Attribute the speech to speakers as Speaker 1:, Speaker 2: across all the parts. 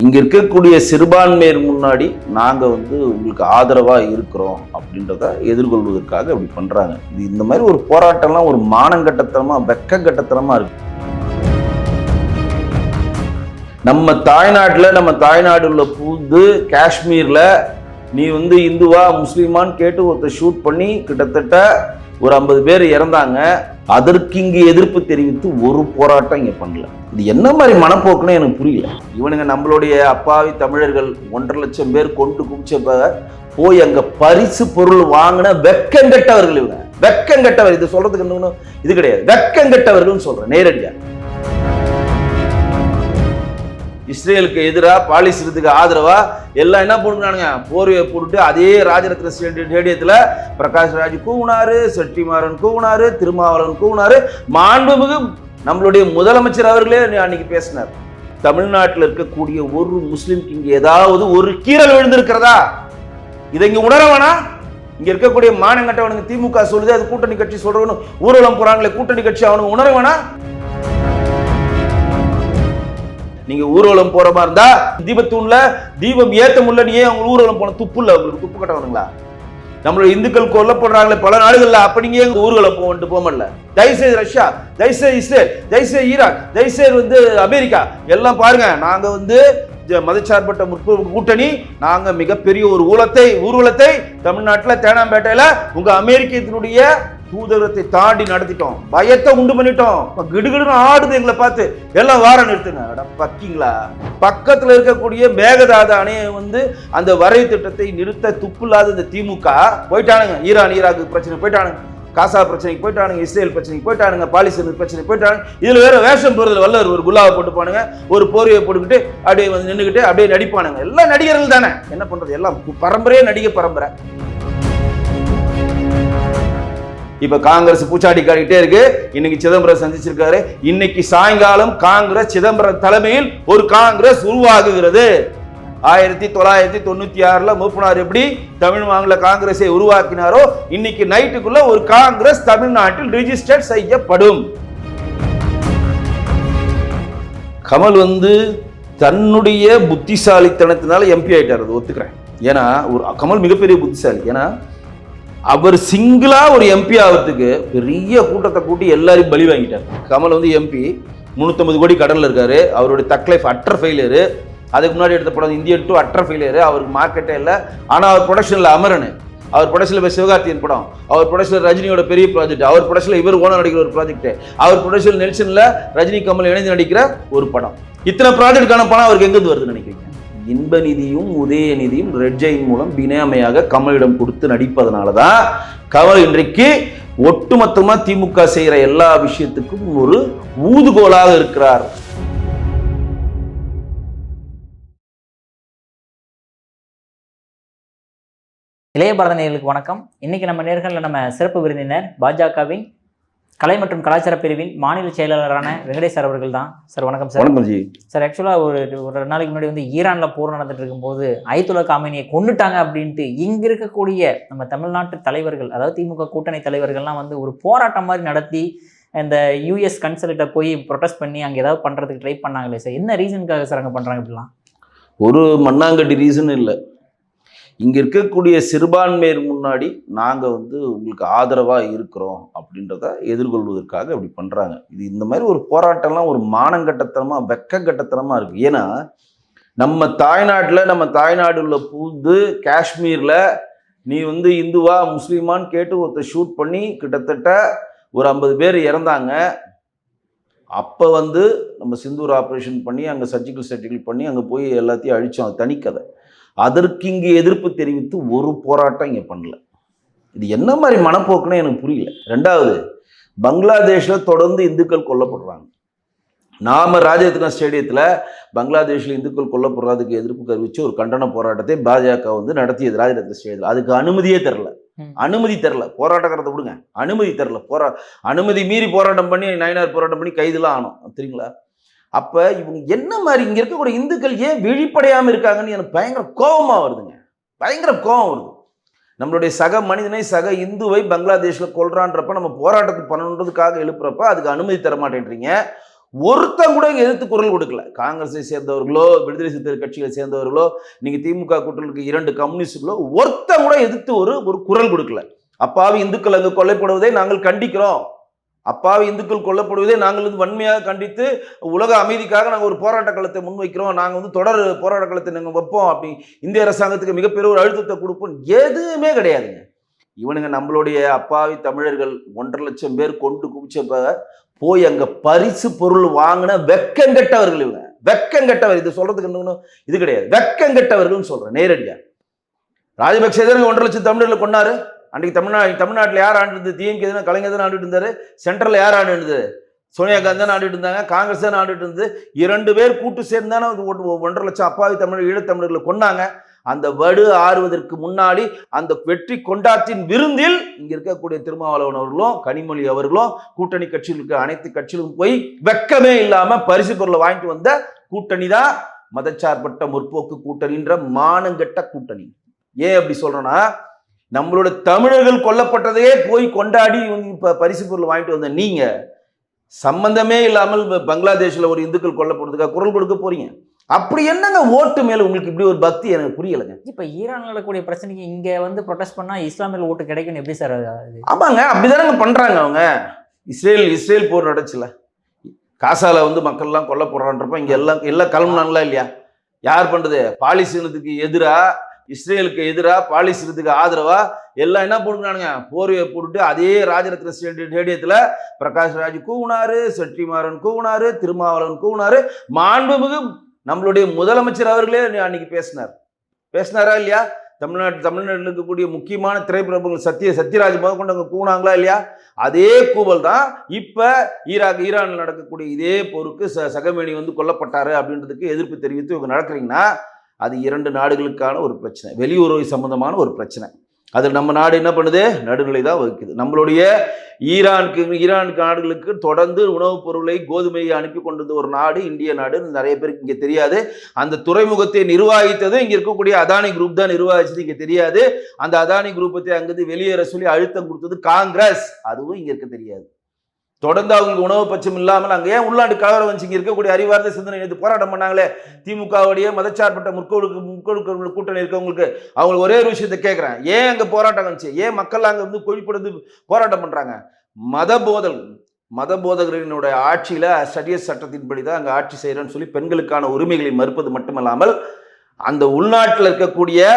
Speaker 1: இங்க இருக்கக்கூடிய சிறுபான்மையர் முன்னாடி நாங்க உங்களுக்கு ஆதரவா இருக்கிறோம் அப்படின்றத எதிர்கொள்வதற்காக அப்படி பண்றாங்க. இது இந்த மாதிரி ஒரு போராட்டம்லாம் ஒரு மானங்கட்டத்தனமா வெக்கங்கட்டத்தனமா இருக்கு. நம்ம தாய்நாடுல புகுந்து காஷ்மீர்ல நீ இந்துவா முஸ்லிமான்னு கேட்டு ஒருத்தர் ஷூட் பண்ணி கிட்டத்தட்ட ஒரு 50 பேர் இறந்தாங்க. அதற்கு இங்கு எதிர்ப்பு தெரிவித்து ஒரு போராட்டம் இங்க பண்ணல. இது என்ன மாதிரி மனப்போக்குன்னு எனக்கு புரியல. இவனுங்க நம்மளுடைய அப்பாவி தமிழர்கள் 1.5 லட்சம் பேர் கொண்டு குமிச்சப்ப போய் அங்க பரிசு பொருள் வாங்கின வெக்கங்கெட்டவர்கள். இவங்க வெக்கங்கெட்டவர். இது சொல்றதுக்கு இன்னொன்னு இது கிடையாது. வெக்கங்கெட்டவர்கள் சொல்றேன் நேரடியா. இஸ்ரேலுக்கு எதிராக பாலிஸ்தீனத்துக்கு ஆதரவா எல்லாம் என்ன போட்டுக்கிறானுங்க, போர்வையை போட்டுட்டு அதே ராஜரத்ன ஸ்டேடியத்தில் பிரகாஷ் ராஜ் கூவுனாரு, செட்டிமாறன் கூவுனாரு, திருமாவளவன் கூவுனாரு. மாண்புமிகு நம்மளுடைய முதலமைச்சர் அவர்களே அன்னைக்கு பேசினார். தமிழ்நாட்டில் இருக்கக்கூடிய ஒரு முஸ்லிம்க்கு இங்க ஏதாவது ஒரு கீறல் விழுந்திருக்கிறதா? இதை இங்க உணர வேணா? இங்க இருக்கக்கூடிய மானங்கட்டவனுக்கு திமுக சொல்லுது, அது கூட்டணி கட்சி சொல்றவனு ஊர்வலம் போறாங்களே கூட்டணி கட்சி, அவனுக்கு உணர வேணா? நீங்க ஊர்வலம் போற மாதிரி இருந்தா தீபத்தூண்ல தீபம் ஏத்த முன்னணியே அவங்க ஊர்வலம் போன துப்பு இல்ல, உங்களுக்கு துப்பு கட்டவனுங்களா? நம்மளுடைய இந்துக்கள் கொல்லப்படுறாங்களே பல நாடுகள்ல, அப்ப நீங்க ஊர்வலம் போக முடியல. தயவுசெய்து ரஷ்யா, தயவுசெய்து இஸ்ரேல், தயவுசெய்து ஈராக், தயவுசெய்து அமெரிக்கா எல்லாம் பாருங்க, நாங்க மதச்சார்பற்ற முற்போக்கு கூட்டணி, நாங்க மிகப்பெரிய ஒரு ஊர்வலத்தை தமிழ்நாட்டில் தேனாம்பேட்டையில உங்க அமெரிக்கத்தினுடைய தூதரத்தை தாண்டி நடத்திட்டோம். பயத்தை உண்டு பண்ணிட்டோம். கிடுகிடுன்னு ஆடுது எங்களை பார்த்து. எல்லாம் வார நிறுத்துங்க பக்கிங்களா. பக்கத்துல இருக்கக்கூடிய மேகதாது அணையை அந்த வரைவு திட்டத்தை நிறுத்த துப்புல்லாத இந்த திமுக போயிட்டானுங்க. ஈராக் பிரச்சனை போயிட்டானுங்க, காசா பிரச்சனைக்கு போயிட்டானுங்க, இஸ்ரேல் பிரச்சனைக்கு போயிட்டானுங்க, பாலிஸ்தீன் பிரச்சனை போயிட்டானுங்க. இதுல வேற வேஷம் போறதுல வல்லவர் ஒரு குல்லாவை போட்டு பானுங்க, ஒரு போர்வையை போட்டுக்கிட்டு அப்படியே நின்றுக்கிட்டு அப்படியே நடிப்பானுங்க. எல்லாம் நடிகர்கள் தானே, என்ன பண்றது, எல்லாம் பரம்பரையே நடிகை பரம்பரை. இப்ப காங்கிரஸ் பூச்சாடி காட்டிட்டே இருக்கு. இன்னைக்கு சிதம்பரம் சந்திச்சிருக்காரு. இன்னைக்கு சாயங்காலம் காங்கிரஸ் சிதம்பரம் தலைமையில் ஒரு காங்கிரஸ் உருவாகுகிறது. 1996 மூப்பனார் எப்படி தமிழ் மாநில காங்கிரஸை உருவாக்கினாரோ, இன்னைக்கு நைட்டுக்குள்ள ஒரு காங்கிரஸ் தமிழ்நாட்டில் ரிஜிஸ்டர் செய்யப்படும். கமல் தன்னுடைய புத்திசாலித்தனத்தினால எம்பி ஆயிட்டார், அது ஒத்துக்கிறேன். ஏன்னா கமல் மிகப்பெரிய புத்திசாலி. ஏன்னா அவர் சிங்கிளா ஒரு எம்பி ஆகிறதுக்கு பெரிய கூட்டத்தை கூட்டி எல்லாரையும் பலி வாங்கிட்டார். கமல் எம்பி 350 கோடி கடன்ல இருக்காரு. அவருடைய தக் லைஃப் அட்டர் ஃபெயிலியரு. அதுக்கு முன்னாடி எடுத்த படம் இந்தியன் 2 அட்டர் ஃபெயிலியரு. அவருக்கு மார்க்கெட்டே இல்லை. ஆனால் அவர் ப்ரொடக்ஷனில் அமரன், அவர் ப்ரொடக்ஷனில் சிவகார்த்தியன் படம், அவர் ப்ரொடக்ஷனில் ரஜினியோட பெரிய ப்ராஜெக்ட், அவர் ப்ரொடக்ஷனில் இவர் ஓனர் நடிக்கிற ஒரு ப்ராஜெக்ட், அவர் ப்ரொடக்ஷனில் நெல்சனில் ரஜினி கமல் இணைந்து நடிக்கிற ஒரு படம். இத்தனை ப்ராஜெக்டுக்கான பணம் அவருக்கு எங்கிருந்து வருதுன்னு நினைக்கிறீங்க? இன்ப நிதியும் உதயநிதியும் ரெட் ஜெயின் மூலம் பினாமையாக கமலிடம் கொடுத்து நடிப்பதனாலதான் கமல் இன்றைக்கு ஒட்டுமொத்தமா திமுக செய்யற எல்லா விஷயத்துக்கும் ஒரு ஊதுகோலாக இருக்கிறார்.
Speaker 2: இளைய பாரத நேயர்களுக்கு வணக்கம். இன்னைக்கு நம்ம நேர்களில் நம்ம சிறப்பு விருந்தினர் பாஜகவின் கலை மற்றும் கலாச்சார பிரிவின் மாநில செயலாளரான வெங்கடேஷ் சார் அவர்கள் தான். சார் வணக்கம் சார்.
Speaker 1: வணக்கம் ஜி.
Speaker 2: சார், ஆக்சுவலாக ஒரு 2 நாளைக்கு முன்னாடி ஈரானில் போர் நடந்துட்டு இருக்கும்போது அயத்துல்லா காமினியை கொண்டுட்டாங்க அப்படின்ட்டு இங்கே இருக்கக்கூடிய நம்ம தமிழ்நாட்டு தலைவர்கள், அதாவது திமுக கூட்டணி தலைவர்கள்லாம் ஒரு போராட்டம் மாதிரி நடத்தி இந்த யூஎஸ் கன்சல்ட்டை போய் ப்ரொடெஸ்ட் பண்ணி அங்கே ஏதாவது பண்ணுறதுக்கு ட்ரை பண்ணாங்களே சார், என்ன ரீசனுக்காக சார் அங்கே பண்ணுறாங்க இப்படிலாம்?
Speaker 1: ஒரு மண்ணாங்கட்டி ரீசன் இல்லை. இங்க இருக்கக்கூடிய சிறுபான்மையர் முன்னாடி நாங்க உங்களுக்கு ஆதரவா இருக்கிறோம் அப்படின்றத எதிர்கொள்வதற்காக அப்படி பண்றாங்க. இது இந்த மாதிரி ஒரு போராட்டம்லாம் ஒரு மானங்கட்டத்தனமா வெக்கங்கட்டத்தனமா இருக்கு. ஏன்னா நம்ம தாய்நாடுல புகுந்து காஷ்மீர்ல நீ இந்துவா முஸ்லிமான்னு கேட்டு ஒருத்தர் ஷூட் பண்ணி கிட்டத்தட்ட ஒரு 50 பேர் இறந்தாங்க. அப்ப நம்ம சிந்தூர் ஆப்ரேஷன் பண்ணி அங்க சர்ஜிக்கல் பண்ணி அங்க போய் எல்லாத்தையும் அழிச்சோம். அது தனிக்கதை. அதற்கு இங்கு எதிர்ப்பு தெரிவித்து ஒரு போராட்டம் இங்க பண்ணல. இது என்ன மாதிரி மனப்போக்குன்னு எனக்கு புரியல. 2வது, பங்களாதேஷ்ல தொடர்ந்து இந்துக்கள் கொல்லப்படுறாங்க. நாம ராஜரத்ன ஸ்டேடியத்துல பங்களாதேஷ்ல இந்துக்கள் கொல்லப்படுறதுக்கு எதிர்ப்பு தெரிவிச்சு ஒரு கண்டன போராட்டத்தை பாஜக நடத்தியது ராஜரத்ன ஸ்டேடியத்தில். அதுக்கு அனுமதி தரல. போராட்டக்காரத்தை விடுங்க, அனுமதி மீறி போராட்டம் பண்ணி நயினார் போராட்டம் பண்ணி கைதுலாம் ஆனோம் தெரியுங்களா? அப்ப இவங்க என்ன மாதிரி இங்க இருக்கக்கூடிய இந்துக்கள் ஏன் விழிப்படையாம இருக்காங்கன்னு எனக்கு பயங்கர கோபமா வருதுங்க. பயங்கர கோபம் வருது. நம்மளுடைய சக மனிதனை, சக இந்துவை பங்களாதேஷ்ல கொல்றான்றப்ப நம்ம போராட்டத்துக்கு பண்ணணுன்றதுக்காக எழுப்புறப்ப அதுக்கு அனுமதி தர மாட்டேன்றீங்க. ஒருத்தன் கூட இங்க எதிர்த்து குரல் கொடுக்கல. காங்கிரஸை சேர்ந்தவர்களோ, விடுதலை சிறுத்தைகள் கட்சியை சேர்ந்தவர்களோ, நீங்க திமுக கூட்டணிக்கு 2 கம்யூனிஸ்டுகளோ ஒருத்தன் கூட எதிர்த்து ஒரு குரல் கொடுக்கல. அப்பாவி இந்துக்கள் அங்கு கொல்லப்படுவதை நாங்கள் கண்டிக்கிறோம். அப்பாவி இந்துக்கள் கொல்லப்படுவதை நாங்கள் வந்து வன்மையாக கண்டித்து உலக அமைதிக்காக நாங்கள் ஒரு போராட்ட களத்தை முன்வைக்கிறோம். நாங்கள் வந்து தொடர் போராட்ட களத்தை நாங்கள் வைப்போம். அப்படி இந்திய அரசாங்கத்துக்கு மிகப்பெரிய ஒரு அழுத்தத்தை கொடுப்போம். எதுவுமே கிடையாதுங்க. இவனுங்க நம்மளுடைய அப்பாவி தமிழர்கள் 1.5 லட்சம் பேர் கொண்டு குவிச்சப்ப போய் அங்க பரிசு பொருள் வாங்கின வெக்கங்கெட்டவர்கள் இவங்க. வெக்கங்கெட்டவர். இது சொல்றதுக்கு இன்னும் இது கிடையாது. வெக்கங்கெட்டவர்கள் சொல்றேன் நேரடியா. ராஜபக்சே 1.5 லட்சம் தமிழர்களை கொண்டாரு. அன்றைக்கு தமிழ்நாட்டில் யார் ஆண்டு இருந்தது? டிஎம்கே தானே, கலைஞர் தான் ஆண்டுட்டு இருந்தாரு. சென்ட்ரல் யார் ஆண்டு இருந்தது? சோனியா காந்தி தான் ஆண்டுட்டு இருந்தாங்க. காங்கிரஸ் தான் ஆண்டுட்டு இருந்தது. 2 பேர் கூட்டு சேர்ந்தானே 1.5 லட்சம் அப்பாவி தமிழர் ஈழத்தமிழர்களை கொண்டாங்க. அந்த வடு ஆறுவதற்கு முன்னாடி அந்த வெற்றி கொண்டாட்டின் விருந்தில் இங்க இருக்கக்கூடிய திருமாவளவன் அவர்களும் கனிமொழி அவர்களும் கூட்டணி கட்சிகளுக்கு அனைத்து கட்சிகளும் போய் வெக்கமே இல்லாம பரிசு பொருளை வாங்கிட்டு வந்த கூட்டணி தான் மதச்சார்பற்ற முற்போக்கு கூட்டணின்ற மானங்கெட்ட கூட்டணி. ஏன் அப்படி சொல்றேன்னா, நம்மளோட தமிழர்கள் கொல்லப்பட்டதையே போய் கொண்டாடி இப்ப பரிசு பொருள் வாங்கிட்டு வந்த நீங்க சம்பந்தமே இல்லாமல் பங்களாதேஷ்ல ஒரு இந்துக்கள் கொல்லப்படுறதுக்காக குரல் கொடுக்க போறீங்க. அப்படி என்னங்க ஓட்டு மேல உங்களுக்கு இப்படி ஒரு பக்தி? எனக்கு புரியலைங்க.
Speaker 2: இப்ப ஈரான் நடக்கக்கூடிய பிரச்சனைக்கு இங்க வந்து ப்ரொடெஸ்ட் பண்ணா இஸ்லாமிய ஓட்டு கிடைக்கும் எப்படி சார்?
Speaker 1: ஆமாங்க, அப்படிதானங்க பண்றாங்க அவங்க. இஸ்ரேல் போர் நடச்சுல, காசால வந்து மக்கள் எல்லாம் கொல்ல போறான்றப்ப இங்க எல்லாம் கிளம்புனாங்களா இல்லையா? யார் பண்றது? பாலிஸ்தீனத்துக்கு எதிரா, இஸ்ரேலுக்கு எதிராக, பாலிஸ்தீனத்துக்கு ஆதரவா எல்லாம் என்ன போட்டுக்கிறானுங்க? போர்வையை போட்டுட்டு அதே ராஜரத்ன ஸ்டேடியத்துல பிரகாஷ் ராஜ் கூவுனாரு, செட்டிமாறன் கூவுனாரு, திருமாவளவன் கூவுனாரு. மாண்புமிகு நம்மளுடைய முதலமைச்சர் அவர்களே அன்னைக்கு பேசினாரா இல்லையா? தமிழ்நாட்டில் இருக்கக்கூடிய முக்கியமான திரைப்பிரபுகள் சத்யராஜ் கொண்டு அங்க கூனாங்களா இல்லையா? அதே கூவல் தான் இப்ப ஈரானில் நடக்கக்கூடிய இதே போருக்கு சகமேனி வந்து கொல்லப்பட்டாரு அப்படின்றதுக்கு எதிர்ப்பு தெரிவித்து இவங்க நடக்கிறீங்கன்னா அது 2 நாடுகளுக்கான ஒரு பிரச்சனை, வெளியுறவு சம்பந்தமான ஒரு பிரச்சனை. அதில் நம்ம நாடு என்ன பண்ணுது? நடுநிலை தான் வகிக்குது. நம்மளுடைய ஈரான் நாடுகளுக்கு தொடர்ந்து உணவுப் பொருளை, கோதுமையை அனுப்பி கொண்டிருந்த ஒரு நாடு இந்திய நாடு. நிறைய பேருக்கு இங்கே தெரியாது. அந்த துறைமுகத்தை நிர்வகித்தது இங்கே இருக்கக்கூடிய அதானி குரூப் தான் நிர்வகிச்சது இங்கே தெரியாது. அந்த அதானி குரூப்பத்தை அங்கிருந்து வெளியேற சொல்லி அழுத்தம் கொடுத்தது காங்கிரஸ். அதுவும் இங்கே இருக்க தெரியாது. தொடர்ந்து அவங்க உணவு பட்சம் இல்லாமல் அங்கே ஏன் உள்நாட்டு கலவரம் வந்துச்சு? இங்கே இருக்கக்கூடிய அறிவார்ந்த சிந்தனை எடுத்து போராட்டம் பண்ணாங்களே திமுகவுடைய மதச்சார்பற்ற முற்போக்கு கூட்டணி இருக்கவங்களுக்கு. அவங்களுக்கு ஒரே ஒரு விஷயத்தை கேட்குறேன், ஏன் அங்கே போராட்டம் வந்துச்சு? ஏன் மக்கள் அங்கே வந்து கொழிப்படுத்து போராட்டம் பண்ணுறாங்க? மத போதகரினுடைய ஆட்சியில் சரியத் சட்டத்தின்படி தான் அங்கே ஆட்சி செய்கிறேன்னு சொல்லி பெண்களுக்கான உரிமைகளை மறுப்பது மட்டுமல்லாமல் அந்த உள்நாட்டில் இருக்கக்கூடிய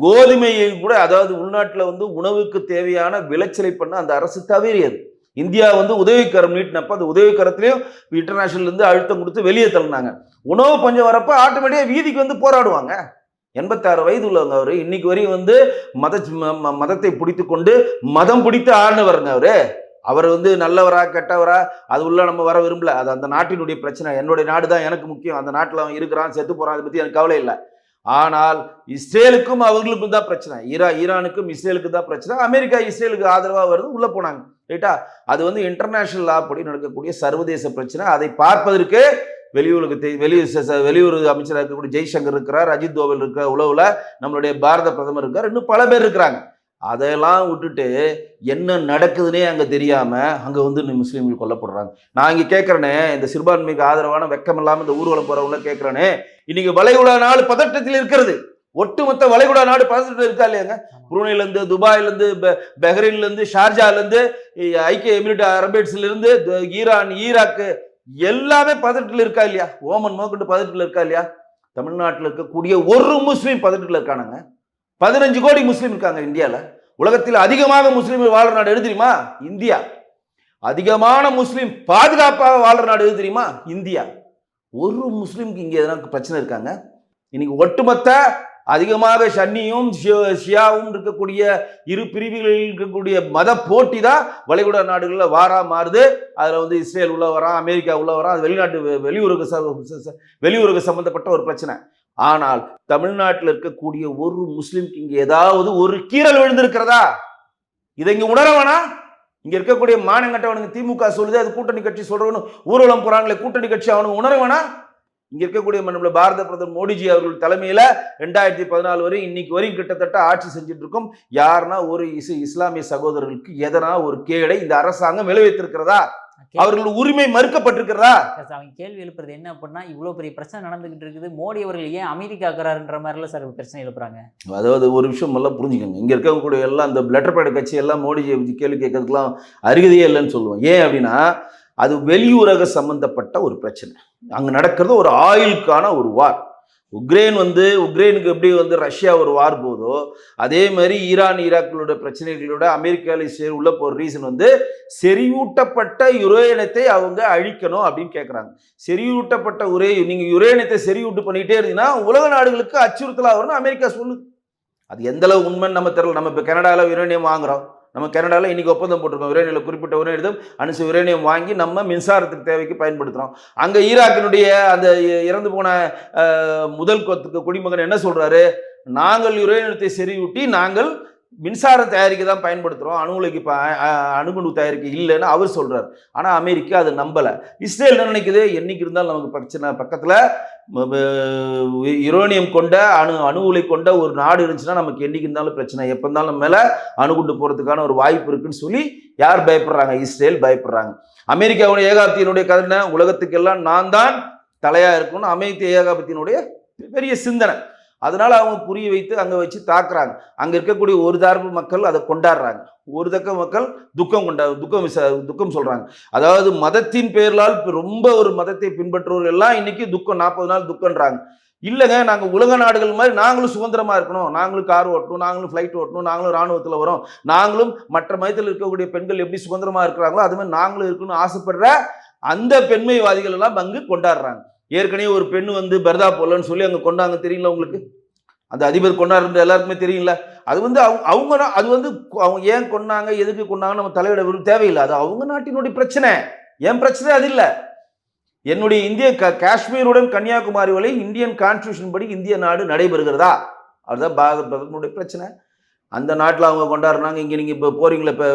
Speaker 1: கோதுமையை கூட, அதாவது உள்நாட்டில் வந்து உணவுக்கு தேவையான விளைச்சலை பண்ண அந்த அரசு தவறியது. இந்தியா வந்து உதவிக்கரம் நீட்டினப்ப அந்த உதவிக்கரத்திலையும் இன்டர்நேஷனல் இருந்து அழுத்தம் கொடுத்து வெளியே தள்ளினாங்க. உணவு பஞ்சம் வரப்ப ஆட்டோமேட்டிக்காக வீதிக்கு வந்து போராடுவாங்க. 86 வயது உள்ளவங்க அவரு. இன்னைக்கு வரையும் வந்து மதத்தை பிடித்து கொண்டு மதம் பிடித்து ஆடினவருங்க அவர் வந்து நல்லவரா கெட்டவரா அது உள்ள நம்ம வர விரும்பல. அது அந்த நாட்டினுடைய பிரச்சனை. என்னுடைய நாடு தான் எனக்கு முக்கியம். அந்த நாட்டில் அவன் இருக்கிறான், செத்து போறான், அதை பத்தி எனக்கு கவலை இல்லை. ஆனால் இஸ்ரேலுக்கும் அவர்களுக்கும் தான் பிரச்சனை. ஈரானுக்கும் இஸ்ரேலுக்கு தான் பிரச்சனை. அமெரிக்கா இஸ்ரேலுக்கு ஆதரவாக வருது, உள்ள போனாங்க. ரைட்டா? அது வந்து இன்டர்நேஷனல் லா படி நடக்கக்கூடிய சர்வதேச பிரச்சனை. அதை பார்ப்பதற்கு வெளியுறவு அமைச்சராக இருக்கக்கூடிய ஜெய்சங்கர் இருக்கிறார், அஜித் தோவல் இருக்கிற உளவுல நம்மளுடைய பாரத பிரதமர் இருக்கார், இன்னும் பல பேர் இருக்கிறாங்க. அதெல்லாம் விட்டுட்டு என்ன நடக்குதுன்னே அங்க தெரியாம அங்க வந்து முஸ்லீம்கள் கொல்லப்படுறாங்க. நான் இங்க கேட்கிறேனே, இந்த சிறுபான்மைக்கு ஆதரவான வெக்கம் இல்லாம இந்த ஊர்வலம் போறவங்கள கேட்கிறேனே, இன்னைக்கு வளைகுடா நாடு பதட்டத்தில் இருக்கிறது. ஒட்டுமொத்த வளைகுடா நாடு பதட்டத்தில் இருக்கா இல்லையாங்க? புரூனேல இருந்து, துபாயில இருந்து, பஹ்ரைன்ல இருந்து, ஷார்ஜால இருந்து, ஐக்கிய எமிரேட் அரபேட்ஸ்ல இருந்து, ஈரான், ஈராக்கு எல்லாமே பதட்டத்தில் இருக்கா இல்லையா? ஓமன் மோக்கட்டு பதட்டத்தில் இருக்கா இல்லையா? தமிழ்நாட்டில் இருக்கக்கூடிய ஒரு முஸ்லீம் பதட்டத்தில் இருக்கானுங்க. 15 கோடி முஸ்லீம் இருக்காங்க இந்தியாவில். உலகத்தில் அதிகமாக முஸ்லீம்கள் வாழ்ற நாடு எது தெரியுமா? இந்தியா. அதிகமான முஸ்லீம் பாதுகாப்பாக வாழ்ற நாடு எது தெரியுமா? இந்தியா. ஒரு முஸ்லீமுக்கு இங்கே எதனா பிரச்சனை இருக்காங்க? இன்னைக்கு ஒட்டுமொத்த அதிகமாக சன்னியும் ஷியாவும் இருக்கக்கூடிய இரு பிரிவுகளில் இருக்கக்கூடிய மத போட்டி தான் வளைகுடா நாடுகளில் வாரா மாறுது. அதில் வந்து இஸ்ரேல் உள்ள வரான், அமெரிக்கா உள்ள வரான். அது வெளியுறவு சம்பந்தப்பட்ட ஒரு பிரச்சனை. ஆனால் தமிழ்நாட்டில் இருக்கக்கூடிய ஒரு முஸ்லிம்க்கு இங்கே ஏதாவது ஒரு கீறல் விழுந்திருக்கிறதா? இதை இங்கே உணர வேணா? இங்க இருக்கக்கூடிய மானங்கட்டவனுக்கு திமுக சொல்லுது, அது கூட்டணி கட்சி சொல்றவனு ஊர்வலம் போறாங்களே கூட்டணி கட்சி, அவனுக்கு உணர வேணா? இங்க இருக்கக்கூடிய நம்மள பாரத பிரதமர் மோடிஜி அவர்கள் தலைமையில 2014 வரை இன்னைக்கு வரையும் கிட்டத்தட்ட ஆட்சி செஞ்சுட்டு இருக்கும். யாருன்னா ஒரு இஸ்லாமிய சகோதரர்களுக்கு எதனா ஒரு கேடை இந்த அரசாங்கம் விளைவித்திருக்கிறதா? அவர்கள் உரிமை மறுக்கப்பட்டிருக்கிறதா?
Speaker 2: அவங்க கேள்வி எழுப்புறது என்ன அப்படின்னா, இவ்வளவு பெரிய பிரச்சனை நடந்துகிட்டு இருக்குது, மோடி அவர்கள் ஏன் அமைதி காக்குறாருன்ற மாதிரிலாம் சார் பிரச்சனை எழுப்புறாங்க.
Speaker 1: அதாவது ஒரு விஷயம் எல்லாம் புரிஞ்சுக்கோங்க, இங்க இருக்கக்கூடிய எல்லாம் அந்த லெட்டர் பேட் கட்சி எல்லாம் மோடிஜியை பற்றி கேள்வி கேட்கறதுக்கெல்லாம் அருகதையே இல்லைன்னு சொல்லுவோம். ஏன் அப்படின்னா அது வெளியுறக சம்பந்தப்பட்ட ஒரு பிரச்சனை. அங்க நடக்கிறது ஒரு ஆயுளுக்கான ஒரு வார். உக்ரைனுக்கு எப்படி ரஷ்யா ஒரு வார் போதோ அதே மாதிரி ஈரான் ஈராக்களோட பிரச்சனைகளோட அமெரிக்காவில் உள்ள போற ரீசன் செறிவூட்டப்பட்ட யுரேனியத்தை அவங்க அழிக்கணும் அப்படின்னு கேட்குறாங்க. செறிவூட்டப்பட்ட நீங்க யுரேனியத்தை செறிவூட்டு பண்ணிட்டே இருந்தீங்கன்னா உலக நாடுகளுக்கு அச்சுறுத்தலாக வரும்னு அமெரிக்கா சொல்லுது. அது எந்த அளவு உண்மைன்னு நம்ம தெரியல. நம்ம இப்போ கனடாவில் யுரேனியம் வாங்குறோம். நம்ம கனடாவில் இன்னைக்கு ஒப்பந்தம் போட்டிருக்கோம். யுரேனியம் குறிப்பிட்ட யுரேனியம் அணுசு யுரேனியம் வாங்கி நம்ம மின்சாரத்துக்கு தேவைக்கு பயன்படுத்துகிறோம். அங்கே ஈராக்கினுடைய அந்த இறந்து போன முதல் குடிமகன் என்ன சொல்றாரு? நாங்கள் யுரேனியத்தை செறிவூட்டி நாங்கள் மின்சாரம் தயாரிக்க தான் பயன்படுத்துகிறோம், அணுகுலைக்கு அணுகுண்டு தயாரிக்க இல்லைன்னு அவர் சொல்றாரு. ஆனால் அமெரிக்கா அதை நம்பலை. இஸ்ரேல் என்ன நினைக்குது? என்னைக்கு இருந்தாலும் நமக்கு பிரச்சனை, பக்கத்தில் யுரேனியம் கொண்ட அணு உலை கொண்ட ஒரு நாடு இருந்துச்சுன்னா நமக்கு என்னைக்கு இருந்தாலும் பிரச்சனை, எப்போ இருந்தாலும் நம்ம மேலே அணுகுண்டு போகிறதுக்கான ஒரு வாய்ப்பு இருக்குன்னு சொல்லி யார் பயப்படுறாங்க? இஸ்ரேல் பயப்படுறாங்க. அமெரிக்காவுடைய ஏகாபத்தியினுடைய கதை உலகத்துக்கெல்லாம் நான் தான் தலையா இருக்கணும்னு அமெரிக்க ஏகாபத்தியினுடைய பெரிய சிந்தனை. அதனால அவங்க புரிய வைத்து அங்கே வச்சு தாக்குறாங்க. அங்கே இருக்கக்கூடிய ஒரு தரப்பு மக்கள் அதை கொண்டாடுறாங்க, ஒரு தக்க மக்கள் துக்கம் சொல்றாங்க. அதாவது மதத்தின் பேர்களால் ரொம்ப ஒரு மதத்தை பின்பற்றுவர்கள் எல்லாம் இன்னைக்கு துக்கம் 40 நாள் துக்கம்ன்றாங்க. இல்லைங்க, நாங்கள் உலக நாடுகள் மாதிரி நாங்களும் சுதந்திரமா இருக்கணும், நாங்களும் கார் ஓட்டணும், நாங்களும் ஃப்ளைட் ஓட்டணும், நாங்களும் ராணுவத்தில் வரோம், நாங்களும் மற்ற மதத்தில் இருக்கக்கூடிய பெண்கள் எப்படி சுதந்திரமா இருக்கிறாங்களோ அது மாதிரி நாங்களும் இருக்கணும்னு ஆசைப்படுற அந்த பெண்மைவாதிகள் எல்லாம் அங்கு கொண்டாடுறாங்க. ஏற்கனவே ஒரு பெண்ணு பர்தா போடலன்னு சொல்லி அங்கே கொண்டாங்க, தெரியுங்களா உங்களுக்கு? அந்த அதிபர் கொண்டாடுறது எல்லாருக்குமே தெரியுங்களா? அது அவங்க அவங்க ஏன் கொண்டாங்க, எதுக்கு கொண்டாங்க நம்ம தலையிட தேவையில்லை. அது அவங்க நாட்டினுடைய பிரச்சனை, என் பிரச்சனை அது இல்லை. என்னுடைய இந்திய காஷ்மீருடன் கன்னியாகுமரி வரை இந்தியன் கான்ஸ்டியூஷன் படி இந்திய நாடு நடைபெறுகிறதா? அதுதான் பாரத பிரதமருடைய பிரச்சனை. அந்த நாட்டில் அவங்க கொண்டாடுறாங்க. இங்கே நீங்கள் இப்போ போறீங்களே, இப்போ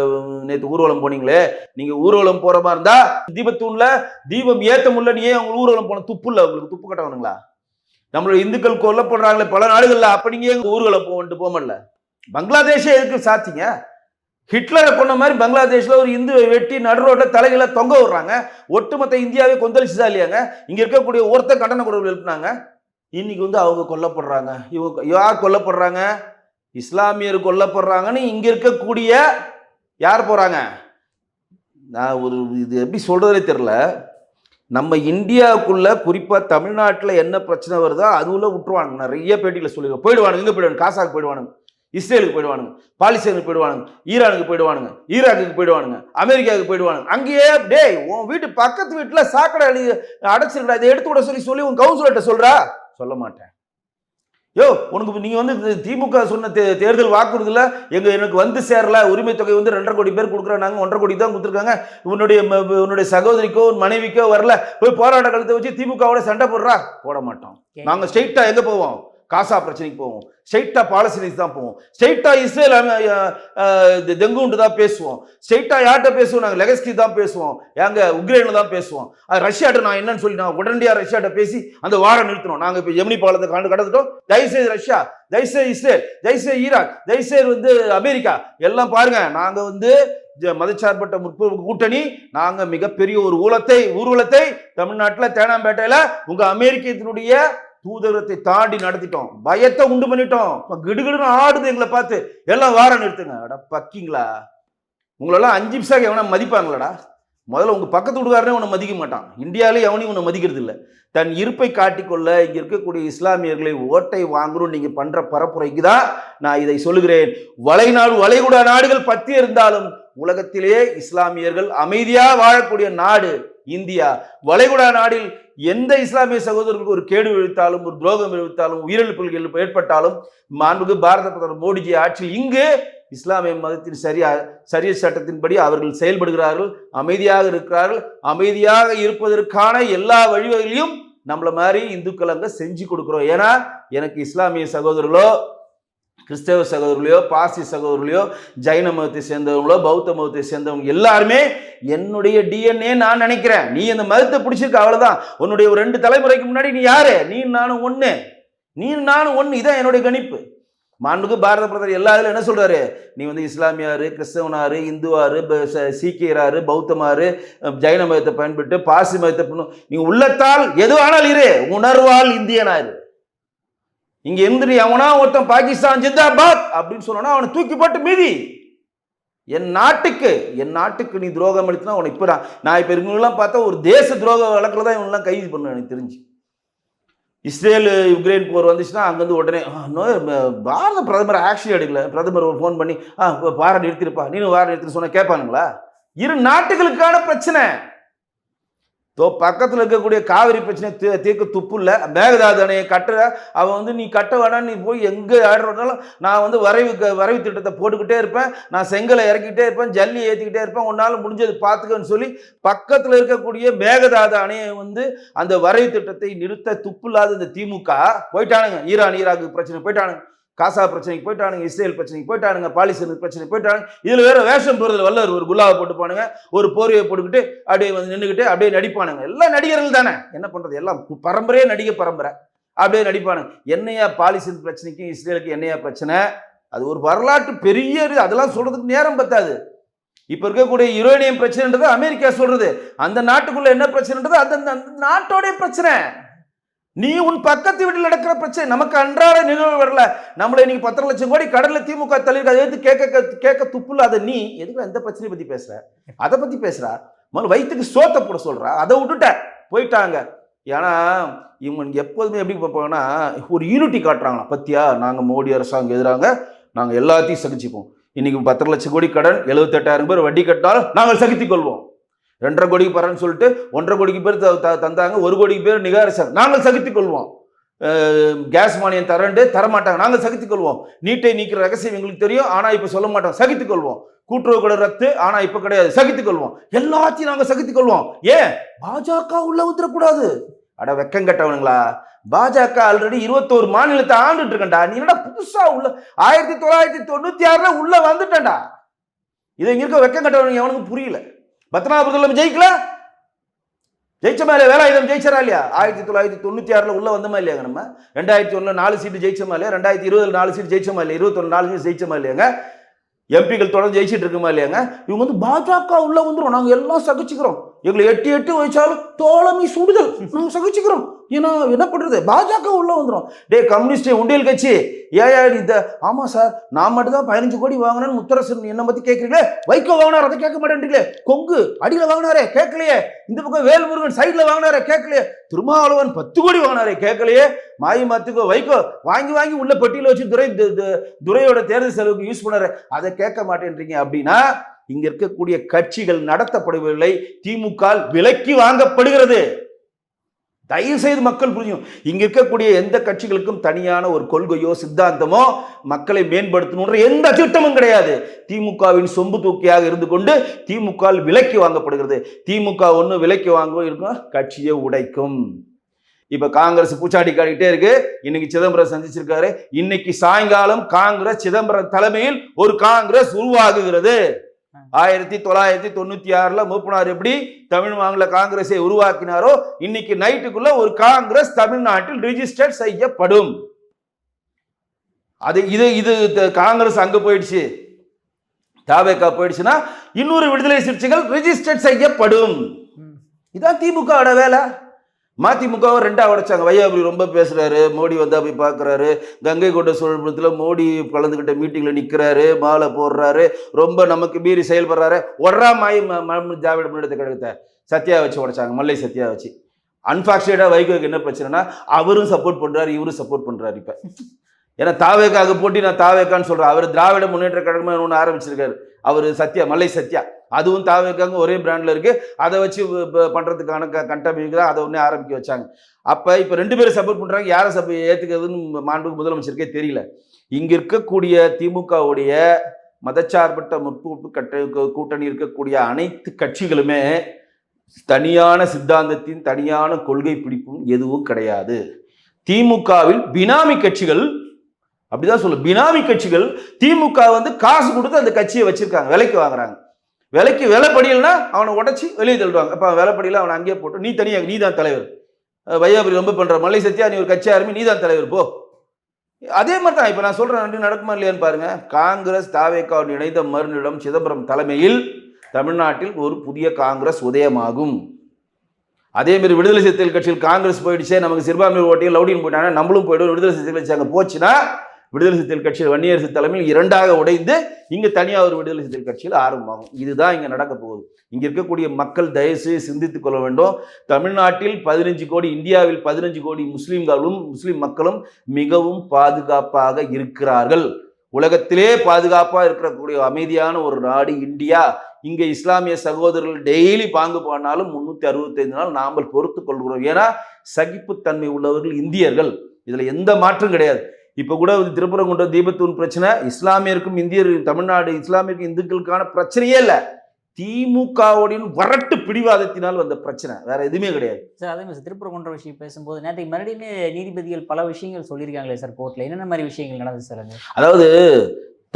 Speaker 1: நேற்று ஊர்வலம் போனீங்களே, நீங்கள் ஊர்வலம் போகிற மாதிரி இருந்தா தீபத்தூண்ல தீபம் ஏற்ற முடியல, நீ ஏன் அவங்க ஊர்வலம் போன? துப்பு இல்லை உங்களுக்கு? துப்பு கட்டவனுங்களா? நம்மளுடைய இந்துக்கள் கொல்லப்படுறாங்களே பல நாடுகள்ல, அப்ப நீங்க எங்க ஊர்வலம் போக முடியல? பங்களாதேஷே எதுக்கு சாத்திங்க? ஹிட்லரை கொண்ட மாதிரி பங்களாதேஷ்ல ஒரு இந்துவை வெட்டி நடுரோட்ட தலைகளை தொங்க விடுறாங்க. ஒட்டுமொத்த இந்தியாவே கொந்தளிச்சுதா இல்லையாங்க? இங்க இருக்கக்கூடிய ஒருத்தர் கண்டன குரல் எழுப்பினாங்க. இன்னைக்கு அவங்க கொல்லப்படுறாங்க. இவங்க யார் கொல்லப்படுறாங்க? இஸ்லாமியர் கொல்லப்படுறாங்கன்னு இங்க இருக்கக்கூடிய யார் போறாங்க? நான் இது எப்படி சொல்றதே தெரியல. நம்ம இந்தியாவுக்குள்ள குறிப்பா தமிழ்நாட்டில் என்ன பிரச்சனை வருதோ அதுவுள்ள விட்டுருவானுங்க. நிறைய பேட்டியில் சொல்லிடுவோம், போயிடுவானுங்க. எங்க போயிடுவாங்க? காசாக்கு போயிடுவானுங்க, இஸ்ரேலுக்கு போயிடுவானுங்க, பாலிஸ்தீனுக்கு போயிடுவானுங்க, ஈரானுக்கு போயிடுவானுங்க, ஈராக்குக்கு போயிடுவானுங்க, அமெரிக்காவுக்கு போயிடுவானுங்க. அங்கேயே டேய் உன் வீட்டு பக்கத்து வீட்டுல சாக்கடை அடைச்சிருக்கா, இதை எடுத்து விட சொல்லி உன் கவுன்சிலர்கிட்ட சொல்றா? சொல்ல மாட்டேன். யோ உனக்கு நீங்க திமுக சொன்ன தேர்தல் வாக்குறுதியில் எனக்கு சேரல, உரிமை தொகை 2.5 கோடி பேர் கொடுக்குறாங்க, 1.5 கோடி தான் கொடுத்துருக்காங்க, உன்னுடைய சகோதரிக்கோ மனைவிக்கோ வரல, போய் போராட்ட காலத்தை வச்சு திமுகவோட சண்டை போடுறா? போட மாட்டோம். நாங்க ஸ்ட்ரெயிட்டா எங்க போவோம்? காசா பிரச்சனைக்கு போவோம், ஸ்ட்ரெயிட்டா பாலஸ்தீனுக்கு தான் போவோம், ஸ்ட்ரெயிட்டா இஸ்ரேல் தெங்குண்டு தான் பேசுவோம், ஸ்ட்ரெயிட்டா யார்கிட்ட பேசுவோம்? நாங்கள் லெகஸ்கி தான் பேசுவோம், உக்ரைன்ல தான் பேசுவோம். அது ரஷ்யாட்ட நான் என்னன்னு சொல்லி நான் உடனடியாக ரஷ்யாட்ட பேசி அந்த வாரம் நிறுத்தணும். நாங்கள் இப்போ யமுனி பாலத்தை கடந்துட்டோம். தயவுசெய்து ரஷ்யா, தயவுசெய்து இஸ்ரேல், தயவுசெய்து ஈராக், தயவுசெய்து அமெரிக்கா எல்லாம் பாருங்க, நாங்கள் மதச்சார்பற்ற முற்போக்கு கூட்டணி, நாங்க மிகப்பெரிய ஒரு ஊர்வலத்தை தமிழ்நாட்டில் தேனாம்பேட்டையில உங்க அமெரிக்கத்தினுடைய தூதரத்தை தாண்டி நடத்திட்டோம், பயத்தை உண்டு பண்ணிட்டோம். கிடுகிடுன்னு ஆடுது எங்களை பார்த்து, எல்லாம் வாரம் நிறுத்துங்க. அட பக்கிங்களா, உங்களெல்லாம் 5 நிமிஷம் எவனா மதிப்பாங்களாடா? முதல்ல உங்க பக்கத்து வீட்டுக்காரனே உன்னை மதிக்க மாட்டான். இந்தியாவிலே எவனையும் உன்னை மதிக்கிறது இல்லை. தன் இருப்பை காட்டிக்கொள்ள இங்க இருக்கக்கூடிய இஸ்லாமியர்களை ஓட்டை வாங்குறோம் நீங்க பண்ற பரப்புரைக்கு தான் நான் இதை சொல்லுகிறேன். வளைகுடா நாடுகள் 10 இருந்தாலும் உலகத்திலே இஸ்லாமியர்கள் அமைதியா வாழக்கூடிய நாடு இந்தியா. வளைகுடா நாடில் எந்த இஸ்லாமிய சகோதரர்களுக்கு ஒரு கேடு விழுத்தாலும், ஒரு துரோகம் விழுத்தாலும், உயிரிழப்புகள் ஏற்பட்டாலும் மாண்புமிகு பாரத பிரதமர் மோடிஜி ஆட்சியில் இங்கு இஸ்லாமிய மதத்தின் சரிய சட்டத்தின்படி அவர்கள் செயல்படுகிறார்கள், அமைதியாக இருக்கிறார்கள். அமைதியாக இருப்பதற்கான எல்லா வழிவகைகளையும் நம்மள மாதிரி இந்துக்கள் அங்க செஞ்சு கொடுக்கிறோம். ஏன்னா எனக்கு இஸ்லாமிய சகோதரர்களோ, கிறிஸ்தவ சகோதரர்களையோ, பாசி சகோதரர்களையோ, ஜைன மதத்தை சேர்ந்தவங்களோ, பௌத்த மதத்தை சேர்ந்தவங்க எல்லாருமே என்னுடைய டிஎன்ஏ நான் நினைக்கிறேன். நீ அந்த மதத்தை பிடிச்சிருக்க, அவ்வளவுதான். உன்னுடைய 2 தலைமுறைக்கு முன்னாடி நீ யாரு? நீ நானும் ஒண்ணு, இதான் என்னுடைய கணிப்பு. மாண்புக்கு பாரத பிரதமர் எல்லா இதில் என்ன சொல்றாரு, நீ வந்து இஸ்லாமியாரு, கிறிஸ்தவனாரு, இந்துவாரு, சீக்கியராரு, பௌத்தமாரு, ஜைன மதத்தை பயன்பட்டு பாசி மதத்தை நீ உள்ளத்தால் எதுவானால் இரு, உணர்வால் இந்தியனாரு. இங்க இருந்து நீ அவனா ஒருத்தன் பாகிஸ்தான் ஜிந்தாபாத் அப்படின்னு சொன்னா அவனை தூக்கி போட்டு மீதி. என் நாட்டுக்கு நீ துரோகம் அளித்தா உனக்கு இப்ப நான் இப்ப இவங்கெல்லாம் பார்த்தா ஒரு தேச துரோக வழக்கில் தான் இவங்கெல்லாம் கைது பண்ண எனக்கு தெரிஞ்சு. இஸ்ரேல் யுக்ரைன் போர் வந்துச்சுன்னா அங்கேருந்து உடனே பாரத பிரதமர் ஆக்ஷன் எடுக்கல. பிரதமர் ஒரு ஃபோன் பண்ணி வார நிறுத்திருப்பா, நீனும் வார நிறுத்தி சொன்ன கேட்பானுங்களா? இரு நாட்டுகளுக்கான பிரச்சனை. பக்கத்தில் இருக்கக்கூடிய காவிரி பிரச்சனை தீர்க்க துப்பு இல்லை. மேகதாது அணையை கட்டுற அவன் வந்து நீ கட்ட வேணாம், நீ போய் எங்கே ஆடுறதுனாலும் நான் வந்து வரைவு திட்டத்தை போட்டுக்கிட்டே இருப்பேன், நான் செங்கலை இறக்கிட்டே இருப்பேன், ஜல்லி ஏற்றிக்கிட்டே இருப்பேன், உன்னால் முடிஞ்சது பார்த்துக்கன்னு சொல்லி பக்கத்தில் இருக்கக்கூடிய மேகதாது அணையை வந்து அந்த வரைவு திட்டத்தை நிறுத்த துப்பு இல்லாத இந்த திமுக போயிட்டானுங்க. ஈராக் பிரச்சனை போயிட்டானுங்க, காசா பிரச்சனைக்கு போயிட்டானுங்க, இஸ்ரேல் பிரச்சனைக்கு போயிட்டானுங்க, பாலிஸ்தீன் பிரச்சனை போயிட்டானுங்க. இதுல வேற வேஷம் போறதுல வல்லவர் ஒரு குலாவை போட்டுப்பானுங்க, ஒரு போர்வையை போட்டுக்கிட்டு அப்படியே வந்து நின்றுக்கிட்டு அப்படியே நடிப்பானுங்க. எல்லாம் நடிகர்கள் தானே, என்ன பண்றது, எல்லாம் பரம்பரையே நடிகை பரம்பரை, அப்படியே நடிப்பானுங்க. என்னையா பாலிஸ்தீன் பிரச்சனைக்கும் இஸ்ரேலுக்கு என்னையா பிரச்சனை? அது ஒரு வரலாற்று பெரிய அதெல்லாம் சொல்றதுக்கு நேரம் பத்தாது. இப்ப இருக்கக்கூடிய யுரேனியம் பிரச்சனைன்றது அமெரிக்கா சொல்றது, அந்த நாட்டுக்குள்ள என்ன பிரச்சனைன்றது அந்த நாட்டோடைய பிரச்சனை. நீ உன் பக்கத்து வீட்டில் நடக்கிற பிரச்சனை நமக்கு அன்றாட நிகழ்வு வரல. நம்மளை நீங்க 10 லட்சம் கோடி கடல்ல திமுக தள்ளிருக்கு, அதை எடுத்து கேட்க துப்புல. அதை நீ எதுக்கு எந்த பிரச்சனையை பத்தி பேசுற? அதை பத்தி பேசுறா, முதல்ல வயிற்றுக்கு சோத்தை போட சொல்றா, அதை விட்டுட்ட போயிட்டாங்க. ஏன்னா இவங்க எப்போதுமே எப்படி பார்ப்பாங்கன்னா ஒரு யூனிட்டி காட்டுறாங்களா, பத்தியா நாங்க மோடி அரசாங்கம் எதிராங்க, நாங்க எல்லாத்தையும் சகிச்சுப்போம். இன்னைக்கு 10 லட்சம் கோடி கடன், 78,000 பேர் வட்டி கட்டினாலும் நாங்கள் சகித்துக் கொள்வோம். 2.5 கோடிக்கு பரன்னு சொல்லிட்டு 1.5 கோடிக்கு பேர் தந்தாங்க, 1 கோடிக்கு பேர் நிகாரிச்சாங்க, நாங்கள் சகித்துக் கொள்வோம். கேஸ் மானியம் தரமாட்டாங்க, நாங்கள் சகித்துக் கொள்வோம். நீட்டை நீக்கிற ரகசியம் எங்களுக்கு தெரியும், ஆனா இப்ப சொல்ல மாட்டோம், சகித்துக் கொள்வோம். கூட்டுறவு கூட ரத்து, ஆனா இப்ப கிடையாது, சகித்துக் கொள்வோம். எல்லாத்தையும் நாங்க சகித்துக் கொள்வோம். ஏன் பாஜக உள்ள வந்துடக்கூடாது? அட வெக்கம் கட்டவனுங்களா, பாஜக ஆல்ரெடி 21 மாநிலத்தை ஆண்டுட்டு இருக்கண்டா. நீ என்னடா புதுசா உள்ள 1996 உள்ள வந்துட்டா? இதை இங்க இருக்க வெக்கம் கட்டவனுங்க எவனுக்கு புரியல. பத்மநாபபுரத்தில் ஜெயிக்கல, ஜெயிச்சமா இல்லையா? வேலாயுதம் ஜெயிச்சரா இல்லையா? 1996 உள்ள வந்தமா இல்லையாங்க? நம்ம 2001 4 சீட்டு ஜெயிச்சமா இல்லையா? 2020 4 சீட்டு ஜெயிச்சமா இல்லையா? 21 4 சீட்டு ஜெயிச்சமா இல்லையாங்க? எம்பிக்கள் தொடர்ந்து ஜெயிச்சிட்டு இருக்குமா இல்லையாங்க? இவங்க வந்து பாஜக உள்ள வந்துடும், நாங்க எல்லாம் சகிச்சுக்கிறோம், எங்களை 8 வச்சாலும் தோழமை சுடுதல் நாங்க சகிச்சுக்கிறோம். ஏன்னா என்ன பண்றது, பாஜக உள்ள வந்துடும். டே கம்யூனிஸ்ட் உண்டியல் கட்சி ஏயா இந்த, ஆமா சார் நான் மட்டும் தான் 15 கோடி வாங்கினேன்னு முத்தரசன் என்ன பத்தி கேட்கறீங்களே, வைகோ வாங்கினார் அதை கேட்க மாட்டேன்றீங்களே, கொங்கு அடியில வாங்கினாரே கேட்கலையே, இந்த பக்கம் வேல்முருகன் சைட்ல வாங்கினாரே கேட்கலையே, திருமாவளவன் 10 கோடி வாங்கினாரே கேட்கலையே, மாயி மத்துக்கோ வைகோ வாங்கி உள்ள பெட்டியில வச்சு துரையோட தேர்தல் செலவுக்கு யூஸ் பண்ணாரு, அதை கேட்க மாட்டேன்றீங்க. அப்படின்னா இங்க இருக்கக்கூடிய கட்சிகள் நடத்தப்படுவதில்லை, திமுக விலக்கி வாங்கப்படுகிறது. தயவு செய்து மக்கள் புரியும். இங்க இருக்கக்கூடிய எந்த கட்சிகளுக்கும் தனியான ஒரு கொள்கையோ சித்தாந்தமோ மக்களை மேம்படுத்தணுன்ற எந்த திட்டமும் கிடையாது. திமுகவின் சொம்பு தூக்கியாக இருந்து கொண்டு திமுக விலக்கி வாங்கப்படுகிறது. திமுக ஒண்ணு விலக்கி வாங்கவும் இருக்கும், கட்சியை உடைக்கும். இப்ப காங்கிரஸ் பூச்சாட்டி காட்டிட்டே இருக்கு. இன்னைக்கு சிதம்பரம் சந்திச்சிருக்காரு. இன்னைக்கு சாயங்காலம் காங்கிரஸ் சிதம்பரம் தலைமையில் ஒரு காங்கிரஸ் உருவாகுகிறது. 1996 மூப்பனார் எப்படி தமிழ் மாநில காங்கிரஸை உருவாக்கினாரோ, இன்னைக்கு நைட்டுக்குள்ள ஒரு காங்கிரஸ் தமிழ்நாட்டில் ரிஜிஸ்டர் செய்யப்படும். அது இது காங்கிரஸ் அங்க போயிடுச்சு, தாவேகா போயிடுச்சுன்னா இன்னொரு விடுதலை சிறுத்தைகள் ரிஜிஸ்டர் செய்யப்படும். இதான் திமுக வேலை. மதிமுக 2ஆ உடைச்சாங்க. வையாபுரி ரொம்ப பேசுறாரு, மோடி வந்தா போய் பார்க்குறாரு, கங்கை கொண்ட சோழபுரத்தில் மோடி கலந்துக்கிட்ட மீட்டிங்ல நிற்கிறாரு, மாலை போடுறாரு, ரொம்ப நமக்கு மீறி செயல்படுறாரு. திராவிட முன்னேற்ற கழகத்தை சத்யா வச்சு உடைச்சாங்க, மல்லை சத்யா வச்சு. அன்பார்ச்சுனேட்டா வைகோக்கு என்ன பிரச்சனைனா அவரும் சப்போர்ட் பண்றாரு, இவரும் சப்போர்ட் பண்றாரு. இப்ப ஏன்னா தாவேக்காக போட்டி நான் தாவேக்கான்னு சொல்றேன். அவர் திராவிட முன்னேற்ற கழகமே ஒன்று ஆரம்பிச்சிருக்காரு, அவர் சத்யா, மல்லை சத்யா. அதுவும் தாவேக்காங்க ஒரே பிராண்ட்ல இருக்கு, அதை வச்சு பண்றதுக்கான கட்டமைப்பு தான் அதை ஒன்னே ஆரம்பிக்க வச்சாங்க. அப்ப இப்ப 2 பேரும் சப்போர்ட் பண்றாங்க. யாரை ஏத்துக்கிறதுன்னு மாண்புக்கு முதலமைச்சருக்கே தெரியல. இங்க இருக்கக்கூடிய திமுகவுடைய மதச்சார்பற்ற முற்போக்கு கூட்டணி இருக்கக்கூடிய அனைத்து கட்சிகளுமே தனியான சித்தாந்தத்தின் தனியான கொள்கை பிடிப்பும் எதுவும் கிடையாது. திமுகவில் பினாமி கட்சிகள், அப்படிதான் சொல்ல, பினாமி கட்சிகள் திமுக வந்து காசு கொடுத்து அந்த கட்சியை வச்சிருக்காங்க, விலைக்கு வாங்குறாங்க. விலைக்கு விலைப்படியல்னா அவனை உடச்சி வெளியே தள்ளுவாங்க. அப்ப விலைப்படியில அவனை அங்கேயே போட்டு நீ தனியாக நீ தான் தலைவர். வையாபுரி ரொம்ப பண்ற, மல்லை சத்யா நீ ஒரு கட்சி ஆரம்பி, நீ தான் தலைவர் போ. அதே மாதிரி தான் இப்போ நான் சொல்கிறேன், நடக்குமா இல்லையான்னு பாருங்க. காங்கிரஸ் தாவேக்காவுடன் இணைந்த மறுநிலம் சிதம்பரம் தலைமையில் தமிழ்நாட்டில் ஒரு புதிய காங்கிரஸ் உதயமாகும். அதே மாதிரி விடுதலை சிறுத்தைகள் கட்சியில் காங்கிரஸ் போயிடுச்சே, நமக்கு சிறுபான்மை ஓட்டியும் லவுடின்னு போயிட்டாங்க, நம்மளும் போய்டும். விடுதலை சிறுத்தைகள் கட்சி அங்கே போச்சுன்னா விடுதலை சிறுத்தைகள் கட்சியில் வன்னியரசு தலைமையில் இரண்டாக உடைந்து இங்கே தனியாக ஒரு விடுதலை சிறுத்தைகள் கட்சியில் ஆரம்பமாகும். இதுதான் இங்கே நடக்க போகுது. இங்கே இருக்கக்கூடிய மக்கள் தயவுசெய்து சிந்தித்துக் கொள்ள வேண்டும். தமிழ்நாட்டில் 15 கோடி, இந்தியாவில் 15 கோடி முஸ்லீம் மக்களும் மிகவும் பாதுகாப்பாக இருக்கிறார்கள். உலகத்திலே பாதுகாப்பாக இருக்கக்கூடிய அமைதியான ஒரு நாடு இந்தியா. இங்கே இஸ்லாமிய சகோதரர்கள் டெய்லி பாங்கு போனாலும் 365 நாள் நாம் பொறுத்து கொள்கிறோம். ஏன்னா சகிப்புத்தன்மை உள்ளவர்கள் இந்தியர்கள். இதுல எந்த மாற்றம் கிடையாது. இப்ப கூட திருப்பரங்குன்றம் தீபத்தூன் பிரச்சனை இஸ்லாமியருக்கும் தமிழ்நாடு இஸ்லாமியருக்கும் இந்துக்களுக்கான பிரச்சனையே இல்லை. திமுகவுடைய வரட்டு பிடிவாதத்தினால் வந்த பிரச்சனை, வேற எதுவுமே கிடையாது
Speaker 2: சார். அதே மாதிரி திருப்பரங்குன்ற விஷயம் பேசும்போது நேற்று மறுபடியுமே நீதிபதிகள் பல விஷயங்கள் சொல்லியிருக்காங்களே சார் கோர்ட்ல. என்னென்ன மாதிரி விஷயங்கள் நடந்தது சார்?
Speaker 1: அதாவது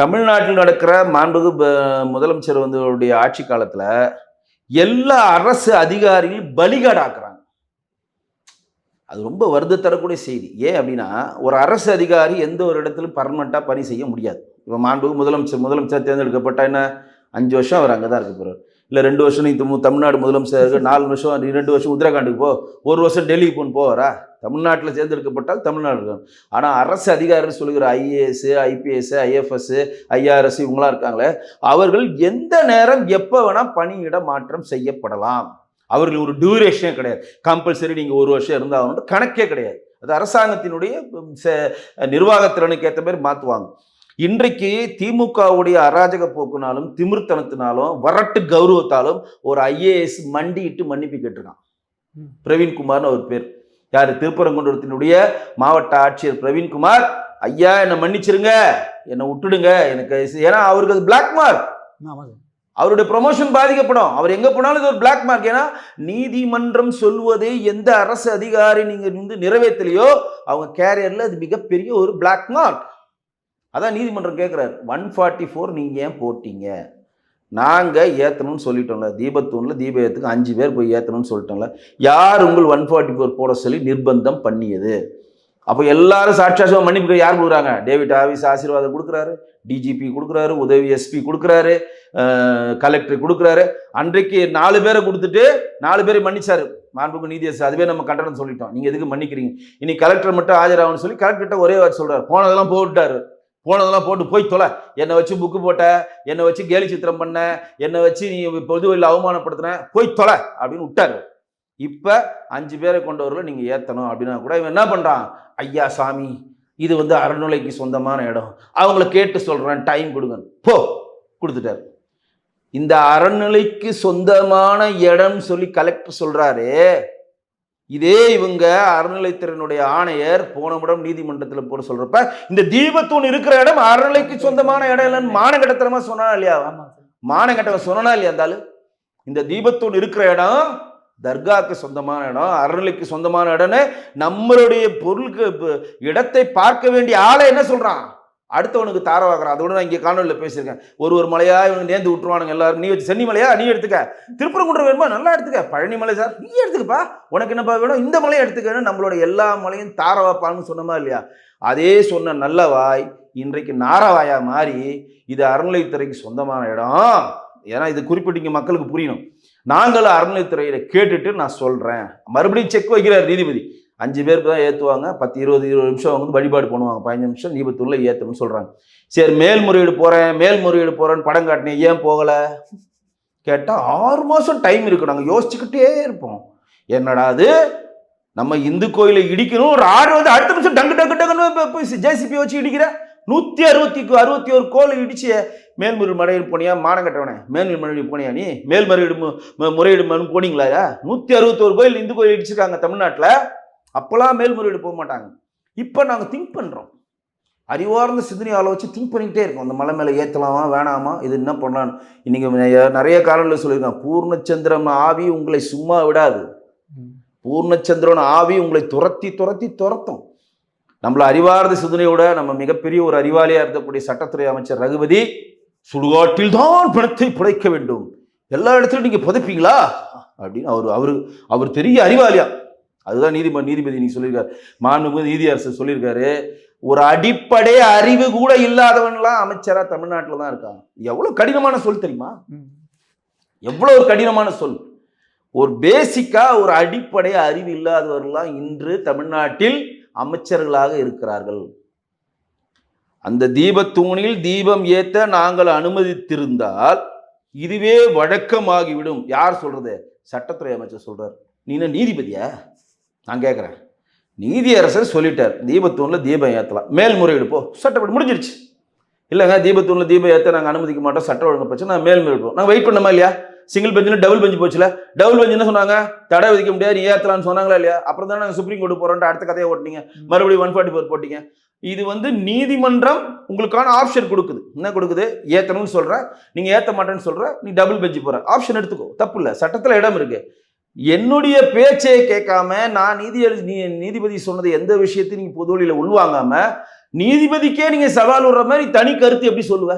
Speaker 1: தமிழ்நாட்டில் நடக்கிற மாண்புமிகு முதலமைச்சர் அவருடைய ஆட்சி காலத்துல எல்லா அரசு அதிகாரிகளும் பலிகாடாக்குறாங்க. அது ரொம்ப வருத்த தரக்கூடிய செய்தி. ஏன் அப்படின்னா, ஒரு அரசு அதிகாரி எந்த ஒரு இடத்திலும் பர்மனெண்ட்டாக பணி செய்ய முடியாது. இப்போ மாண்புமிகு முதலமைச்சர் தேர்ந்தெடுக்கப்பட்டா என்ன 5 வருஷம் அவர் அங்கே தான் இருக்க போகிறார். இல்லை 2 வருஷம் நீ தமிழ்நாடு முதலமைச்சர் 4 வருஷம், 2 வருஷம் உத்தரகாண்டுக்கு போ, 1 வருஷம் டெல்லிக்கு போவாரா? தமிழ்நாட்டில் தேர்ந்தெடுக்கப்பட்டால் தமிழ்நாடு இருக்கும். ஆனால் அரசு அதிகாரிகள் சொல்லுகிற IAS, IPS, IFS, IRS இவங்களாம் இருக்காங்களே, அவர்கள் எந்த நேரம் எப்போ வேணால் பணியிட மாற்றம் செய்யப்படலாம். அவர்கள் ஒரு டியூரேஷனே கிடையாது. கம்பல்சரி நீங்கள் 1 வருஷம் இருந்தால் கணக்கே கிடையாது. அது அரசாங்கத்தினுடைய நிர்வாகத்திறனுக்கு ஏற்ற மாதிரி மாற்றுவாங்க. இன்றைக்கு திமுகவுடைய அராஜக போக்குனாலும் திமிர்த்தனத்தினாலும் வரட்டு கௌரவத்தாலும் ஒரு IAS மண்டிட்டு மன்னிப்பு கேட்டிருக்கான். பிரவீன்குமார்னு ஒரு பேர். யார்? திருப்பரங்குன்றத்தினுடைய மாவட்ட ஆட்சியர் பிரவீன்குமார். ஐயா என்னை மன்னிச்சிருங்க, என்னை விட்டுடுங்க, எனக்கு ஏன்னா அவருக்கு அது பிளாக் மார்க். அவருடைய ப்ரொமோஷன் பாதிக்கப்படும். அவர் எங்க போனாலும் இது ஒரு பிளாக் மார்க். ஏன்னா நீதிமன்றம் சொல்வதை எந்த அரசு அதிகாரி நீங்க நிறைவேற்றலையோ அவங்க கேரியர்ல அது மிகப்பெரிய ஒரு பிளாக் மார்க். அதான் நீதிமன்றம் கேட்கிறாரு, 144 நீங்க ஏன் போட்டீங்க? நாங்க ஏத்தணும்னு சொல்லிட்டோம்ல, தீபத்தூன்ல தீப ஏத்துக்கு 5 பேர் போய் ஏத்தணும்னு சொல்லிட்டோம்ல, யார் உங்கள் 144 போட சொல்லி நிர்பந்தம் பண்ணியது? அப்போ எல்லாரும் சாட்சாசமாக மன்னிப்பு யார் கொடுக்குறாங்க? டேவிட் ஆவிஸ் ஆசீர்வாதம் கொடுக்குறாரு, DGP கொடுக்குறாரு, உதவி SP கொடுக்குறாரு, கலெக்டர் கொடுக்குறாரு. அன்றைக்கு 4 பேரை கொடுத்துட்டு 4 பேரை மன்னிச்சாரு மாண்புமிகு நீதியரசர். அதுவே நம்ம கட்டணம் சொல்லிட்டோம், நீங்க எதுக்கு மன்னிக்கிறீங்க, இனி கலெக்டர் மட்டும் ஆஜராகும்னு சொல்லி கலெக்டர்கிட்ட ஒரே வார்த்தை சொல்றாரு, போனதெல்லாம் போட்டுட்டாரு, போனதெல்லாம் போட்டு போய் தொலை, என்னை வச்சு புக்கு போட்ட, என்னை வச்சு கேலி சித்திரம் பண்ண, என்னை வச்சு நீ பொது வழியில் அவமானப்படுத்தின, போய் தொலை அப்படின்னு விட்டாரு. இப்ப 5 பேரை கொண்டவர்கள் நீங்க ஏத்தணும் அப்படின்னா கூட இவன் என்ன பண்றான், ஐயா சாமி இது அறநிலைக்கு சொந்தமான இடம், அவங்கள கேட்டு சொல்றேன், டைம் கொடுங்க, போ கொடுத்துட்டாரு. இந்த அறநிலைக்கு சொந்தமான இடம் சொல்லி கலெக்டர் சொல்றாரு. இதே இவங்க அறநிலைத்துறையினுடைய ஆணையர் போன இடம் நீதிமன்றத்தில் போட சொல்றப்ப இந்த தீபத்தூண் இருக்கிற இடம் அறநிலைக்கு சொந்தமான இடம் இல்லைன்னு மானகட்டத்தனமா சொன்னா இல்லையா? மானகட்டவ சொன்னா இல்லையா? இருந்தாலும் இந்த தீபத்தூண் இருக்கிற இடம் தர்காவுக்கு சொந்தமான இடம், அறநிலைக்கு சொந்தமான இடம்னு நம்மளுடைய பொருளுக்கு இடத்தை பார்க்க வேண்டிய ஆளை என்ன சொல்றான், அடுத்தவனுக்கு தாரவாக்குறான். அதோட நான் இங்கே காணொலியில் பேசியிருக்கேன். ஒரு மலையா இவங்க நேர்ந்து விட்டுருவானுங்க எல்லாரும். நீ வச்சு சென்னி மலையா நீ எடுத்துக்க, திருப்பரங்குன்றம் வேணுமா நல்லா எடுத்துக்க, பழனி மலை சார் நீ எடுத்துக்கப்பா, உனக்கு என்னப்பா வேணும் இந்த மலையை எடுத்துக்கன்னு நம்மளோட எல்லா மலையும் தாரவாப்பான்னு சொன்னமா இல்லையா? அதே சொன்ன நல்லவாய் இன்றைக்கு நாரவாயா மாறி இது அறநிலைத்துறைக்கு சொந்தமான இடம். ஏன்னா இது குறிப்பிட்ட மக்களுக்கு புரியணும். நாங்களும் அறநிலைத்துறையில கேட்டுட்டு நான் சொல்றேன். மறுபடியும் செக் வைக்கிறார் நீதிபதி. 5 பேருக்கு தான் ஏற்றுவாங்க, 10-20 நிமிஷம் வழிபாடு பண்ணுவாங்க, 15 நிமிஷம் தீபத்தூர்ல ஏற்றணும்னு சொல்றாங்க. சரி மேல்முறையீடு போறேன்னு படம் காட்டினேன், ஏன் போகல கேட்டா 6 மாசம் டைம் இருக்கு, நாங்கள் யோசிச்சுக்கிட்டே இருப்போம். என்னடா அது, நம்ம இந்து கோயிலை இடிக்கணும், ஒரு ஆடு அடுத்த நிமிஷம் டங்கு டங்கு டங்குன்னு JCB வச்சு இடிக்கிற. 161 கோயில் இடிச்சு மேல்முறையீடு மடையில் போனியா? மானம் கட்டவனே, மேல்முறையீடு போனியா? நீ முறையீடு போனீங்களா? 161 கோயில் இந்து கோயில் இடிச்சிருக்காங்க தமிழ்நாட்டில். அப்போல்லாம் மேல்முறையீடு போக மாட்டாங்க. இப்போ நாங்கள் திங்க் பண்ணுறோம், அறிவார்ந்த சிந்தனையால் வச்சு திங்க் பண்ணிக்கிட்டே இருக்கோம். அந்த மலை மேலே ஏற்றலாமா வேணாமா, இது என்ன பண்ணலான்னு. இன்னைக்கு நிறைய காரணங்கள் சொல்லியிருக்காங்க. பூர்ணச்சந்திரன் ஆவி உங்களை சும்மா விடாது, பூர்ணச்சந்திரன் ஆவி உங்களை துரத்தும். நம்மள அறிவார்ந்த சிந்தனையோட நம்ம மிகப்பெரிய ஒரு அறிவாளியா இருக்கக்கூடிய சட்டத்துறை அமைச்சர் ரகுபதி, சுடுகாட்டில் தான் பிணத்தை புதைக்க வேண்டும், எல்லா இடத்துலையும் நீங்க புதைப்பீங்களா அப்படின்னு அவர் பெரிய அறிவாளியா. அதுதான் நீதிபதி நீ சொல்லியிருக்காரு, மாண்புமிகு நீதியரசர் சொல்லியிருக்காரு. ஒரு அடிப்படை அறிவு கூட இல்லாதவன்லாம் அமைச்சரா தமிழ்நாட்டில் தான் இருக்காங்க. எவ்வளவு கடினமான சொல் தெரியுமா? எவ்வளவு ஒரு கடினமான சொல். ஒரு பேசிக்கா ஒரு அடிப்படை அறிவு இல்லாதவர்கள்லாம் இன்று தமிழ்நாட்டில் அமைச்சர்களாக இருக்கிறார்கள். அந்த தீபத்தூணில் தீபம் ஏத்த நாங்கள் அனுமதித்திருந்தால் இதுவே வழக்கமாகிவிடும். யார் சொல்றது? சட்டத்துறை அமைச்சர் சொல்றார். நீ என்ன நீதிபதியா? நான் கேட்கிறேன். நீதியரசர் சொல்லிட்டார், தீபத்தூண்ல தீபம் ஏற்றலாம், மேல்முறையீடு போ, சட்டப்படி முடிஞ்சிருச்சு. இல்லைங்க தீபத்தூண்ல தீபம் ஏற்ற நாங்கள் அனுமதிக்க மாட்டோம், சட்ட ஒழுங்கு பிரச்சனை, நான் மேல்முறையீடு. நாங்கள் வெயிட் பண்ணமா இல்லையா? சிங்கிள் பெஞ்சில் டபுள் பெஞ்சு போச்சுல. டபுள் பெஞ்ச் என்ன சொன்னாங்க? தடை விதிக்க முடியாது, நீ ஏற்றலாம்னு சொன்னாங்களா இல்லையா? அப்புறம் தான் நாங்கள் சுப்ரீம் கோர்ட்டு போறோம், அடுத்த கதையை ஓட்டினீங்க, மறுபடியும் 144 போட்டீங்க. இது நீதிமன்றம் உங்களுக்கான ஆப்ஷன் கொடுக்குது. என்ன கொடுக்குது? ஏத்தணும்னு சொல்ற, நீங்க ஏத்த மாட்டேன்னு சொல்ற, நீ டபுள் பெஞ்சு போற, ஆப்ஷன் எடுத்துக்கோ, தப்பு இல்லை, சட்டத்துல இடம் இருக்கு. என்னுடைய பேச்சையை கேட்காம நான் நீதிபதி சொன்னது எந்த விஷயத்தையும் நீங்க பொதுவெளியில உள்வாங்காம நீதிபதிக்கே நீங்க சவால் விடுற மாதிரி தனி கருத்து எப்படி சொல்லுவ?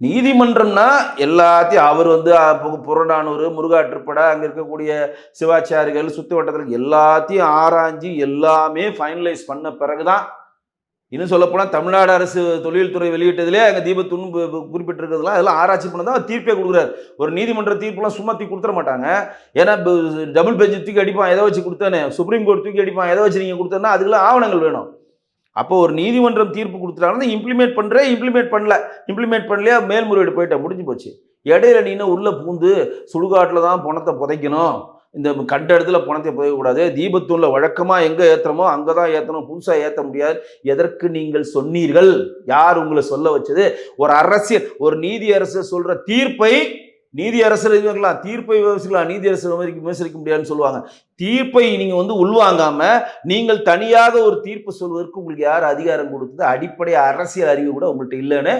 Speaker 1: நீதிமன்றம்னா எல்லாத்தையும் அவர் புறநானூறு, முருகாற்றுப்படை, அங்க இருக்கக்கூடிய சிவாச்சாரிகள், சுத்து வட்டத்தில் எல்லாத்தையும் ஆராய்ஞ்சு எல்லாமே ஃபைனலைஸ் பண்ண பிறகுதான், இன்னும் சொல்ல போனா தமிழ்நாடு அரசு தொழில்துறை வெளியிட்டதிலே அங்க தீபத்தூண் குறிப்பிட்டிருக்கிறதுலாம் அதெல்லாம் ஆராய்ச்சி பண்ணதான் தீர்ப்பே கொடுக்குறாரு. ஒரு நீதிமன்ற தீர்ப்புலாம் சும்மா தூக்கி கொடுத்துட மாட்டாங்க. ஏன்னா டபுள் பெஞ்ச் தூக்கி அடிப்பான், எதை வச்சு கொடுத்தானே, சுப்ரீம் கோர்ட் தூக்கி அடிப்பான், எதை வச்சு நீங்க கொடுத்தா, அதுக்கெல்லாம் ஆவணங்கள் வேணும். அப்போ ஒரு நீதிமன்றம் தீர்ப்பு கொடுத்துட்டாங்கன்னா இம்ப்ளிமெண்ட் பண்ணலையா, மேல்முறையீடு போயிட்ட, முடிஞ்சு போச்சு. இடையில நீ உள்ள பூந்து சுடுகாட்டில் தான் பணத்தை புதைக்கணும், இந்த கண்ட இடத்துல பணத்தை புதைக்கக்கூடாது, தீபத்தூண்ல வழக்கமா எங்க ஏத்துறமோ அங்கதான் ஏத்தணும், புதுசா ஏத்த முடியாது, எதற்கு நீங்கள் சொன்னீர்கள்? யார் உங்களை சொல்ல வச்சது? ஒரு அரசியல், ஒரு நீதி அரசர் சொல்ற தீர்ப்பை நீதி அரசர் இருக்கலாம், தீர்ப்பை விமர்சிக்கலாம், நீதி அரசர் விமர்சிக்க முடியாதுன்னு சொல்லுவாங்க. தீர்ப்பை நீங்க உள்வாங்காம நீங்கள் தனியாக ஒரு தீர்ப்பு சொல்வதற்கு உங்களுக்கு யார் அதிகாரம் கொடுத்தது? அடிப்படை அரசியல் அறிவு கூட உங்கள்கிட்ட இல்லைன்னு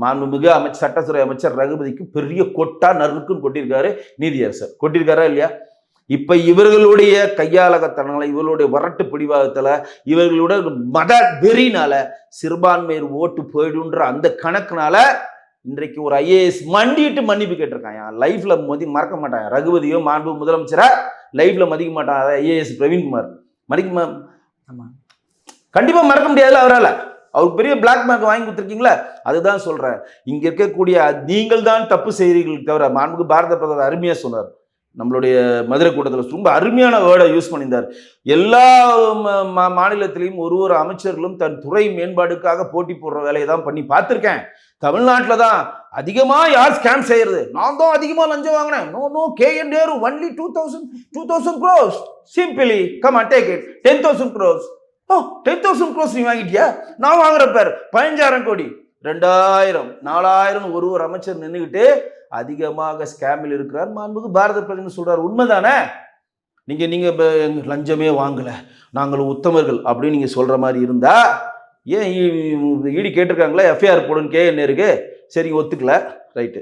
Speaker 1: மாண்புமிகு சட்டத்துறை அமைச்சர் ரகுபதிக்கு பெரிய கொட்டா நறுக்குன்னு கொட்டியிருக்காரு நீதியரசர். கொட்டியிருக்காரா இல்லையா? இப்ப இவர்களுடைய கையாளகத்தனால, இவர்களுடைய வரட்டு பிடிவாதத்துல, இவர்களுடைய மத வெறினால சிறுபான்மையர் ஓட்டு போயிடுன்ற அந்த கணக்குனால இன்றைக்கு ஒரு ஐஏஎஸ் மண்டிட்டு மன்னிப்பு கேட்டிருக்கான். லைஃப்ல மறக்க மாட்டான் ரகுபதியோ மாண்பு முதலமைச்சரா லைஃப்ல மதிக்க மாட்டான். ஐஏஎஸ் பிரவீன்குமார் கண்டிப்பா மறக்க முடியாதுல்ல அவரால். அவருக்கு பெரிய பிளாக் மார்க் வாங்கி கொடுத்துருக்கீங்களா? அதுதான் சொல்றேன். இங்க இருக்கக்கூடிய நீங்கள் தான் தப்பு செய்கிறீர்கள் தவிர, மாண்புக்கு பாரத பிரதமர் அருமையா சொன்னார் நம்மளுடைய மதுரை கூட்டத்தில், ரொம்ப அருமையான வேர்டை யூஸ் பண்ணியிருந்தார். எல்லா மாநிலத்திலையும் ஒரு அமைச்சர்களும் தன் துறை மேம்பாடுக்காக போட்டி போடுற வேலையை தான் பண்ணி பார்த்துருக்கேன். தமிழ்நாட்டில் தான் அதிகமா யார் ஸ்கேம் செய்யறது, நான் தான் அதிகமா லஞ்சம் வாங்கினேன். No KN Nehru only 2000 crores, simply come and take it. 10,000 crores. 10,000 crores நீ வாங்கிட்டியா? நான் வாங்குற பேர் 15,000 கோடி, 2,000 4,000 ஒரு அமைச்சர் நின்றுகிட்டு அதிகமாக ஸ்கேமில் இருக்கிறார் மாண்புக்கு பாரத பிரதமர் சொல்றார். உண்மைதானே? நீங்க லஞ்சமே வாங்கல, நாங்கள் உத்தமர்கள் அப்படின்னு நீங்க சொல்ற மாதிரி இருந்தா ஏன் ஈடி கேட்டிருக்காங்களா எஃப்ஐஆர் போடுன்னு KN Nehruக்கு? சரி ஒத்துக்கல, ரைட்டு.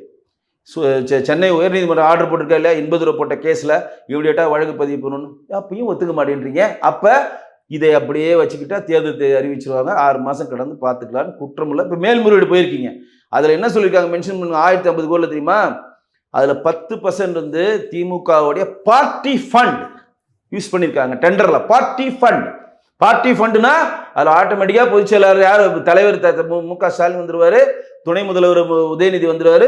Speaker 1: சென்னை உயர்நீதிமன்றம் ஆர்டர் போட்டிருக்கா இல்லையா, 80 ரூபா போட்ட கேஸ்ல இவடியேட்டா வழக்கு பதிவு பண்ணணும், அப்பயும் ஒத்துக்க மாட்டேன்றீங்க. அப்ப இதை அப்படியே வச்சுக்கிட்டா தேர்தல் அறிவிச்சிருவாங்க, 6 மாசம் கடந்து பார்த்துக்கலான்னு குற்றம் இல்லை. இப்போ மேல்முறையீடு போயிருக்கீங்க, அதில் என்ன சொல்லியிருக்காங்க மென்ஷன் பண்ணுங்க, 1050 கோடி தெரியுமா? அதில் 10% திமுகவுடைய பார்ட்டி ஃபண்ட் யூஸ் பண்ணியிருக்காங்க டெண்டரில். பார்ட்டி ஃபண்டுனா அதில் ஆட்டோமேட்டிக்காக பொதுச் செயலாளர் யார், தலைவர் மு.க. ஸ்டாலின் வந்துருவாரு, துணை முதல்வர் உதயநிதி வந்துருவாரு,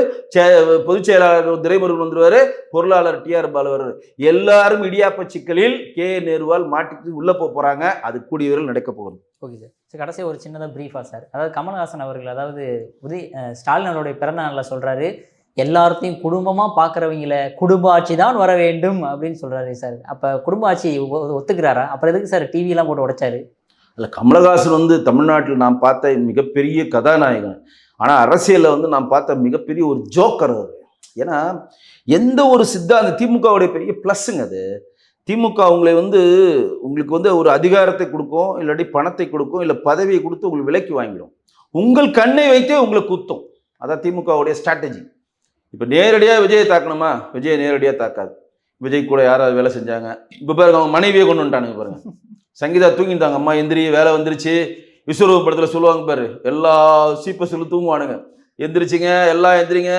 Speaker 1: பொதுச் செயலாளர் துரைமுருகன் வந்துருவாரு, பொருளாளர் TR பாலு வருவார். எல்லாரும் இடியாப்ப சிக்கலில் KN Nehruவால் மாட்டிட்டு உள்ள போறாங்க. அது கூடிய விரைவில் நடக்க போகுது.
Speaker 2: Okay sir. கடைசி ஒரு சின்னதாக பிரீஃபா சார், அதாவது கமல்ஹாசன் அவர்கள், அதாவது ஸ்டாலின் அவருடைய பிறந்த நாளில் சொல்றாரு, எல்லாத்தையும் குடும்பமா பார்க்குறவங்கள குடும்ப ஆட்சி தான் வர வேண்டும் அப்படின்னு சொல்றாரு சார். அப்ப குடும்ப ஆட்சி ஒத்துக்கிறாரா? அப்புறம் எதுக்கு சார் டிவியெல்லாம் போட்டு உடைச்சாரு?
Speaker 1: இல்லை, கமலஹாசன் தமிழ்நாட்டில் நான் பார்த்த மிகப்பெரிய கதாநாயகன். ஆனால் அரசியலில் நான் பார்த்த மிகப்பெரிய ஒரு ஜோக்கர் அது. ஏன்னா எந்த ஒரு சித்தாந்த திமுகவுடைய பெரிய ப்ளஸ்ஸுங்க அது. திமுக உங்களை உங்களுக்கு ஒரு அதிகாரத்தை கொடுக்கும், இல்லாட்டி பணத்தை கொடுக்கும், இல்லை பதவியை கொடுத்து உங்களுக்கு விலைக்கு வாங்கிடும். உங்கள் கண்ணை வைத்தே உங்களை குத்தும். அதான் திமுகவுடைய ஸ்ட்ராட்டஜி. இப்போ நேரடியாக விஜயை தாக்கணுமா? விஜயை நேரடியாக தாக்காது. விஜய் கூட யாராவது வேலை செஞ்சாங்க. இப்போ பாருங்க, அவங்க மனைவியே கொண்டு வந்துட்டானுங்க பாருங்க. சங்கீதா தூங்கிட்டாங்க, அம்மா எந்திரி வேலை வந்துருச்சு. விஸ்வரூப படத்தில் சொல்லுவாங்க பாரு, எல்லா சீப்பஸிலும் தூங்குவானுங்க. எந்திரிச்சிங்க, எல்லாம் எந்திரிங்க,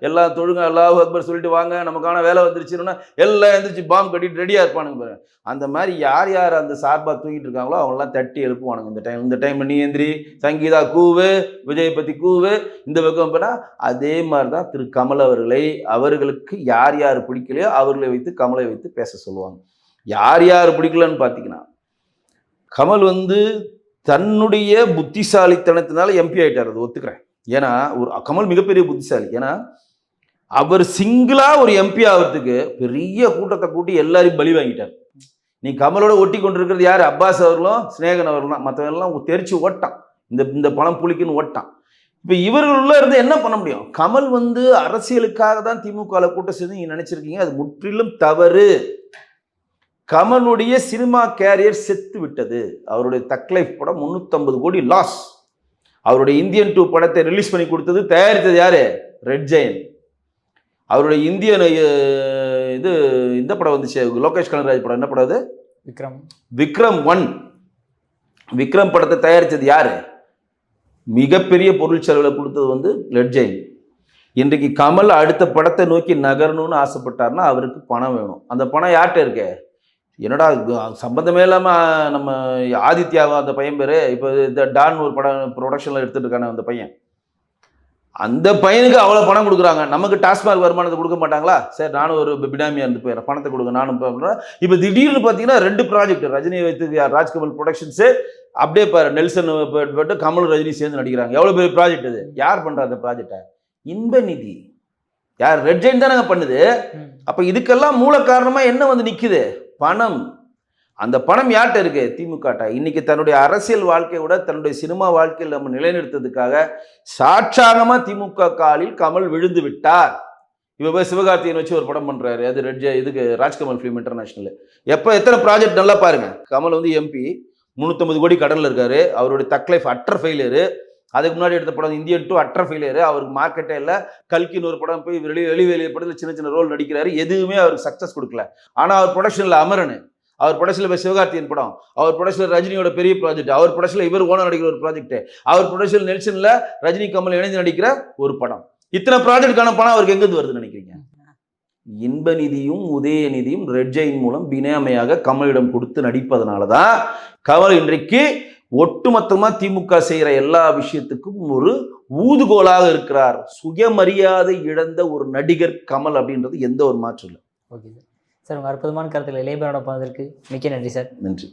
Speaker 1: எல்லாம் தொழுங்க, அல்லாஹ் அக்பர் சொல்லிட்டு வாங்க, நமக்கான வேலை வந்துருச்சுன்னா எல்லாம் எந்திரிச்சு பாம்பு கட்டிட்டு ரெடியாக இருப்பானுங்க பாருங்க. அந்த மாதிரி யார் யார் அந்த சார்பாக தூங்கிட்டு இருக்காங்களோ அவங்களாம் தட்டி எழுப்புவானுங்க. இந்த டைம் நீ எந்திரி, சங்கீதா கூவு, விஜயை பற்றி கூவு, இந்த பக்கம் போனால் அதே மாதிரி தான் திரு கமல் அவர்களை அவர்களுக்கு யார் யார் பிடிக்கலையோ அவர்களை வைத்து கமலை வைத்து பேச சொல்லுவாங்க. யார் யார் பிடிக்கலன்னு பார்த்தீங்கன்னா, கமல் வந்து தன்னுடைய புத்திசாலித்தனத்தினால எம்பி ஆகிட்டார், அது ஒத்துக்கிறேன். ஏன்னா ஒரு கமல் மிகப்பெரிய புத்திசாலி. ஏன்னா அவர் சிங்கிளா ஒரு எம்பி ஆகிறதுக்கு பெரிய கூட்டத்தை கூட்டி எல்லாரையும் பலி வாங்கிட்டார். நீ கமலோட ஒட்டி கொண்டிருக்கிறது யார்? அப்பாஸ் அவர்களும் ஸ்நேகன் அவர்களும். மற்றவெல்லாம் தெரிச்சு ஓட்டான், இந்த பணம் புளிக்குன்னு ஓட்டான். இப்போ இவர்களுள்ள இருந்து என்ன பண்ண முடியும்? கமல் வந்து அரசியலுக்காக தான் திமுக கூட்டம் சேர்ந்து நீங்க நினைச்சிருக்கீங்க, அது முற்றிலும் தவறு. கமலுடைய சினிமா கேரியர் செத்து விட்டது. அவருடைய தக் லைஃப் படம் 350 கோடி லாஸ். அவருடைய இந்தியன் 2 படத்தை ரிலீஸ் பண்ணி கொடுத்தது, தயாரித்தது யாரு? ரெட் ஜெயன். அவருடைய இந்தியன் இந்த படம் வந்துச்சு, லோகேஷ் கனகராஜ் படம், என்ன படம் அது? விக்ரம் 1. விக்ரம் படத்தை தயாரித்தது யாரு? மிகப்பெரிய பொருள் செலவில் கொடுத்தது வந்து ரெட் ஜெயன். இன்றைக்கு கமல் அடுத்த படத்தை நோக்கி நகரணும்னு ஆசைப்பட்டார்னா அவருக்கு பணம் வேணும். அந்த பணம் யார்கிட்ட இருக்கு? என்னடா சம்பந்தமே இல்லாமல் நம்ம ஆதித்யாவா அந்த பையன் பேர், இப்போ இந்த டான் ஒரு படம் ப்ரொடக்ஷனில் எடுத்துகிட்டு இருக்கான அந்த பையன், அந்த பையனுக்கு அவ்வளோ பணம் கொடுக்குறாங்க. நமக்கு டாஸ்மாக் வருமானத்தை கொடுக்க மாட்டாங்களா? சரி, நானும் ஒரு பினாமியாக இருந்து போயிடுறேன், பணத்தை கொடுங்க நானும் பண்ணுறேன். இப்போ திடீர்னு பார்த்தீங்கன்னா 2 ப்ராஜெக்ட் ரஜினி வைத்து ராஜ்கமல் ப்ரொடக்ஷன்ஸு, அப்படியே பாரு நெல்சன் போட்டு கமல் ரஜினி சேர்ந்து நடிக்கிறாங்க. எவ்வளோ பெரிய ப்ராஜெக்ட் இது? யார் பண்ணுறா அந்த ப்ராஜெக்டை? இன்ப நிதி. யார்? ரெட் ஜெயின் தானே பண்ணுது. அப்போ இதுக்கெல்லாம் மூல காரணமாக என்ன வந்து நிற்குது? பணம். அந்த பணம் யார்கிட்ட இருக்கு? திமுக. இன்னைக்கு தன்னுடைய அரசியல் வாழ்க்கையை விட தன்னுடைய சினிமா வாழ்க்கையில் நம்ம நிலைநிறுத்ததுக்காக சாட்சாகமா திமுக காலில் கமல் விழுந்து விட்டார். இப்போ சிவகார்த்திகேயன் வச்சு ஒரு படம் பண்றாரு, அது இதுக்கு ராஜ்கமல் ஃபிலிம் இன்டர்நேஷனல். எத்தனை ப்ராஜெக்ட் நல்லா பாருங்க. கமல் வந்து எம்பி, 350 கோடி கடனில் இருக்காரு. அவருடைய தக் லைஃப் அட்டர் ஃபெயிலியரு. அதுக்கு முன்னாடி எடுத்த படம் இந்தியன் 2 அட்டர் ஃபெயிலியரு. அவருக்கு மார்க்கெட்டே இல்லை. கல்கின்னு ஒரு படம் போய் வெளியே படத்தில் சின்ன சின்ன ரோல் நடிக்கிறாரு, எதுவுமே அவருக்கு சக்ஸஸ் கொடுக்கல. ஆனால் அவர் ப்ரொடக்ஷனில் அமரன், அவர் ப்ரொடக்ஷனில் இப்போ சிவகார்த்திகேயன் படம், அவர் ப்ரொடக்ஷனில் ரஜினியோட பெரிய ப்ராஜெக்ட், அவர் ப்ரொடக்ஷனில் இவர் ஓனர் நடிக்கிற ஒரு ப்ராஜெக்ட், அவர் ப்ரொடக்ஷனில் நெல்சனில் ரஜினி கமல் இணைந்து நடிக்கிற ஒரு படம். இத்தனை ப்ராஜெக்டுக்கான பணம் அவருக்கு எங்கேருந்து வருதுன்னு நினைக்கிறீங்க? இன்ப நிதியும் உதயநிதியும் ரெட் ஜெயின் மூலம் பினாமையாக கமலிடம் கொடுத்து நடிப்பதனால தான் கமல் இன்றைக்கு ஒட்டுமொத்தமா திமுக செய்யற எல்லா விஷயத்துக்கும் ஒரு ஊதுகோலாக இருக்கிறார். சுயமரியாதை இழந்த ஒரு நடிகர் கமல் அப்படின்றது எந்த ஒரு மாற்றம் இல்லை.
Speaker 2: Okay sir. சார், உங்கள் அற்புதமான கருத்தில் இளையபரோட போனதற்கு மிக்க நன்றி சார்.
Speaker 1: நன்றி.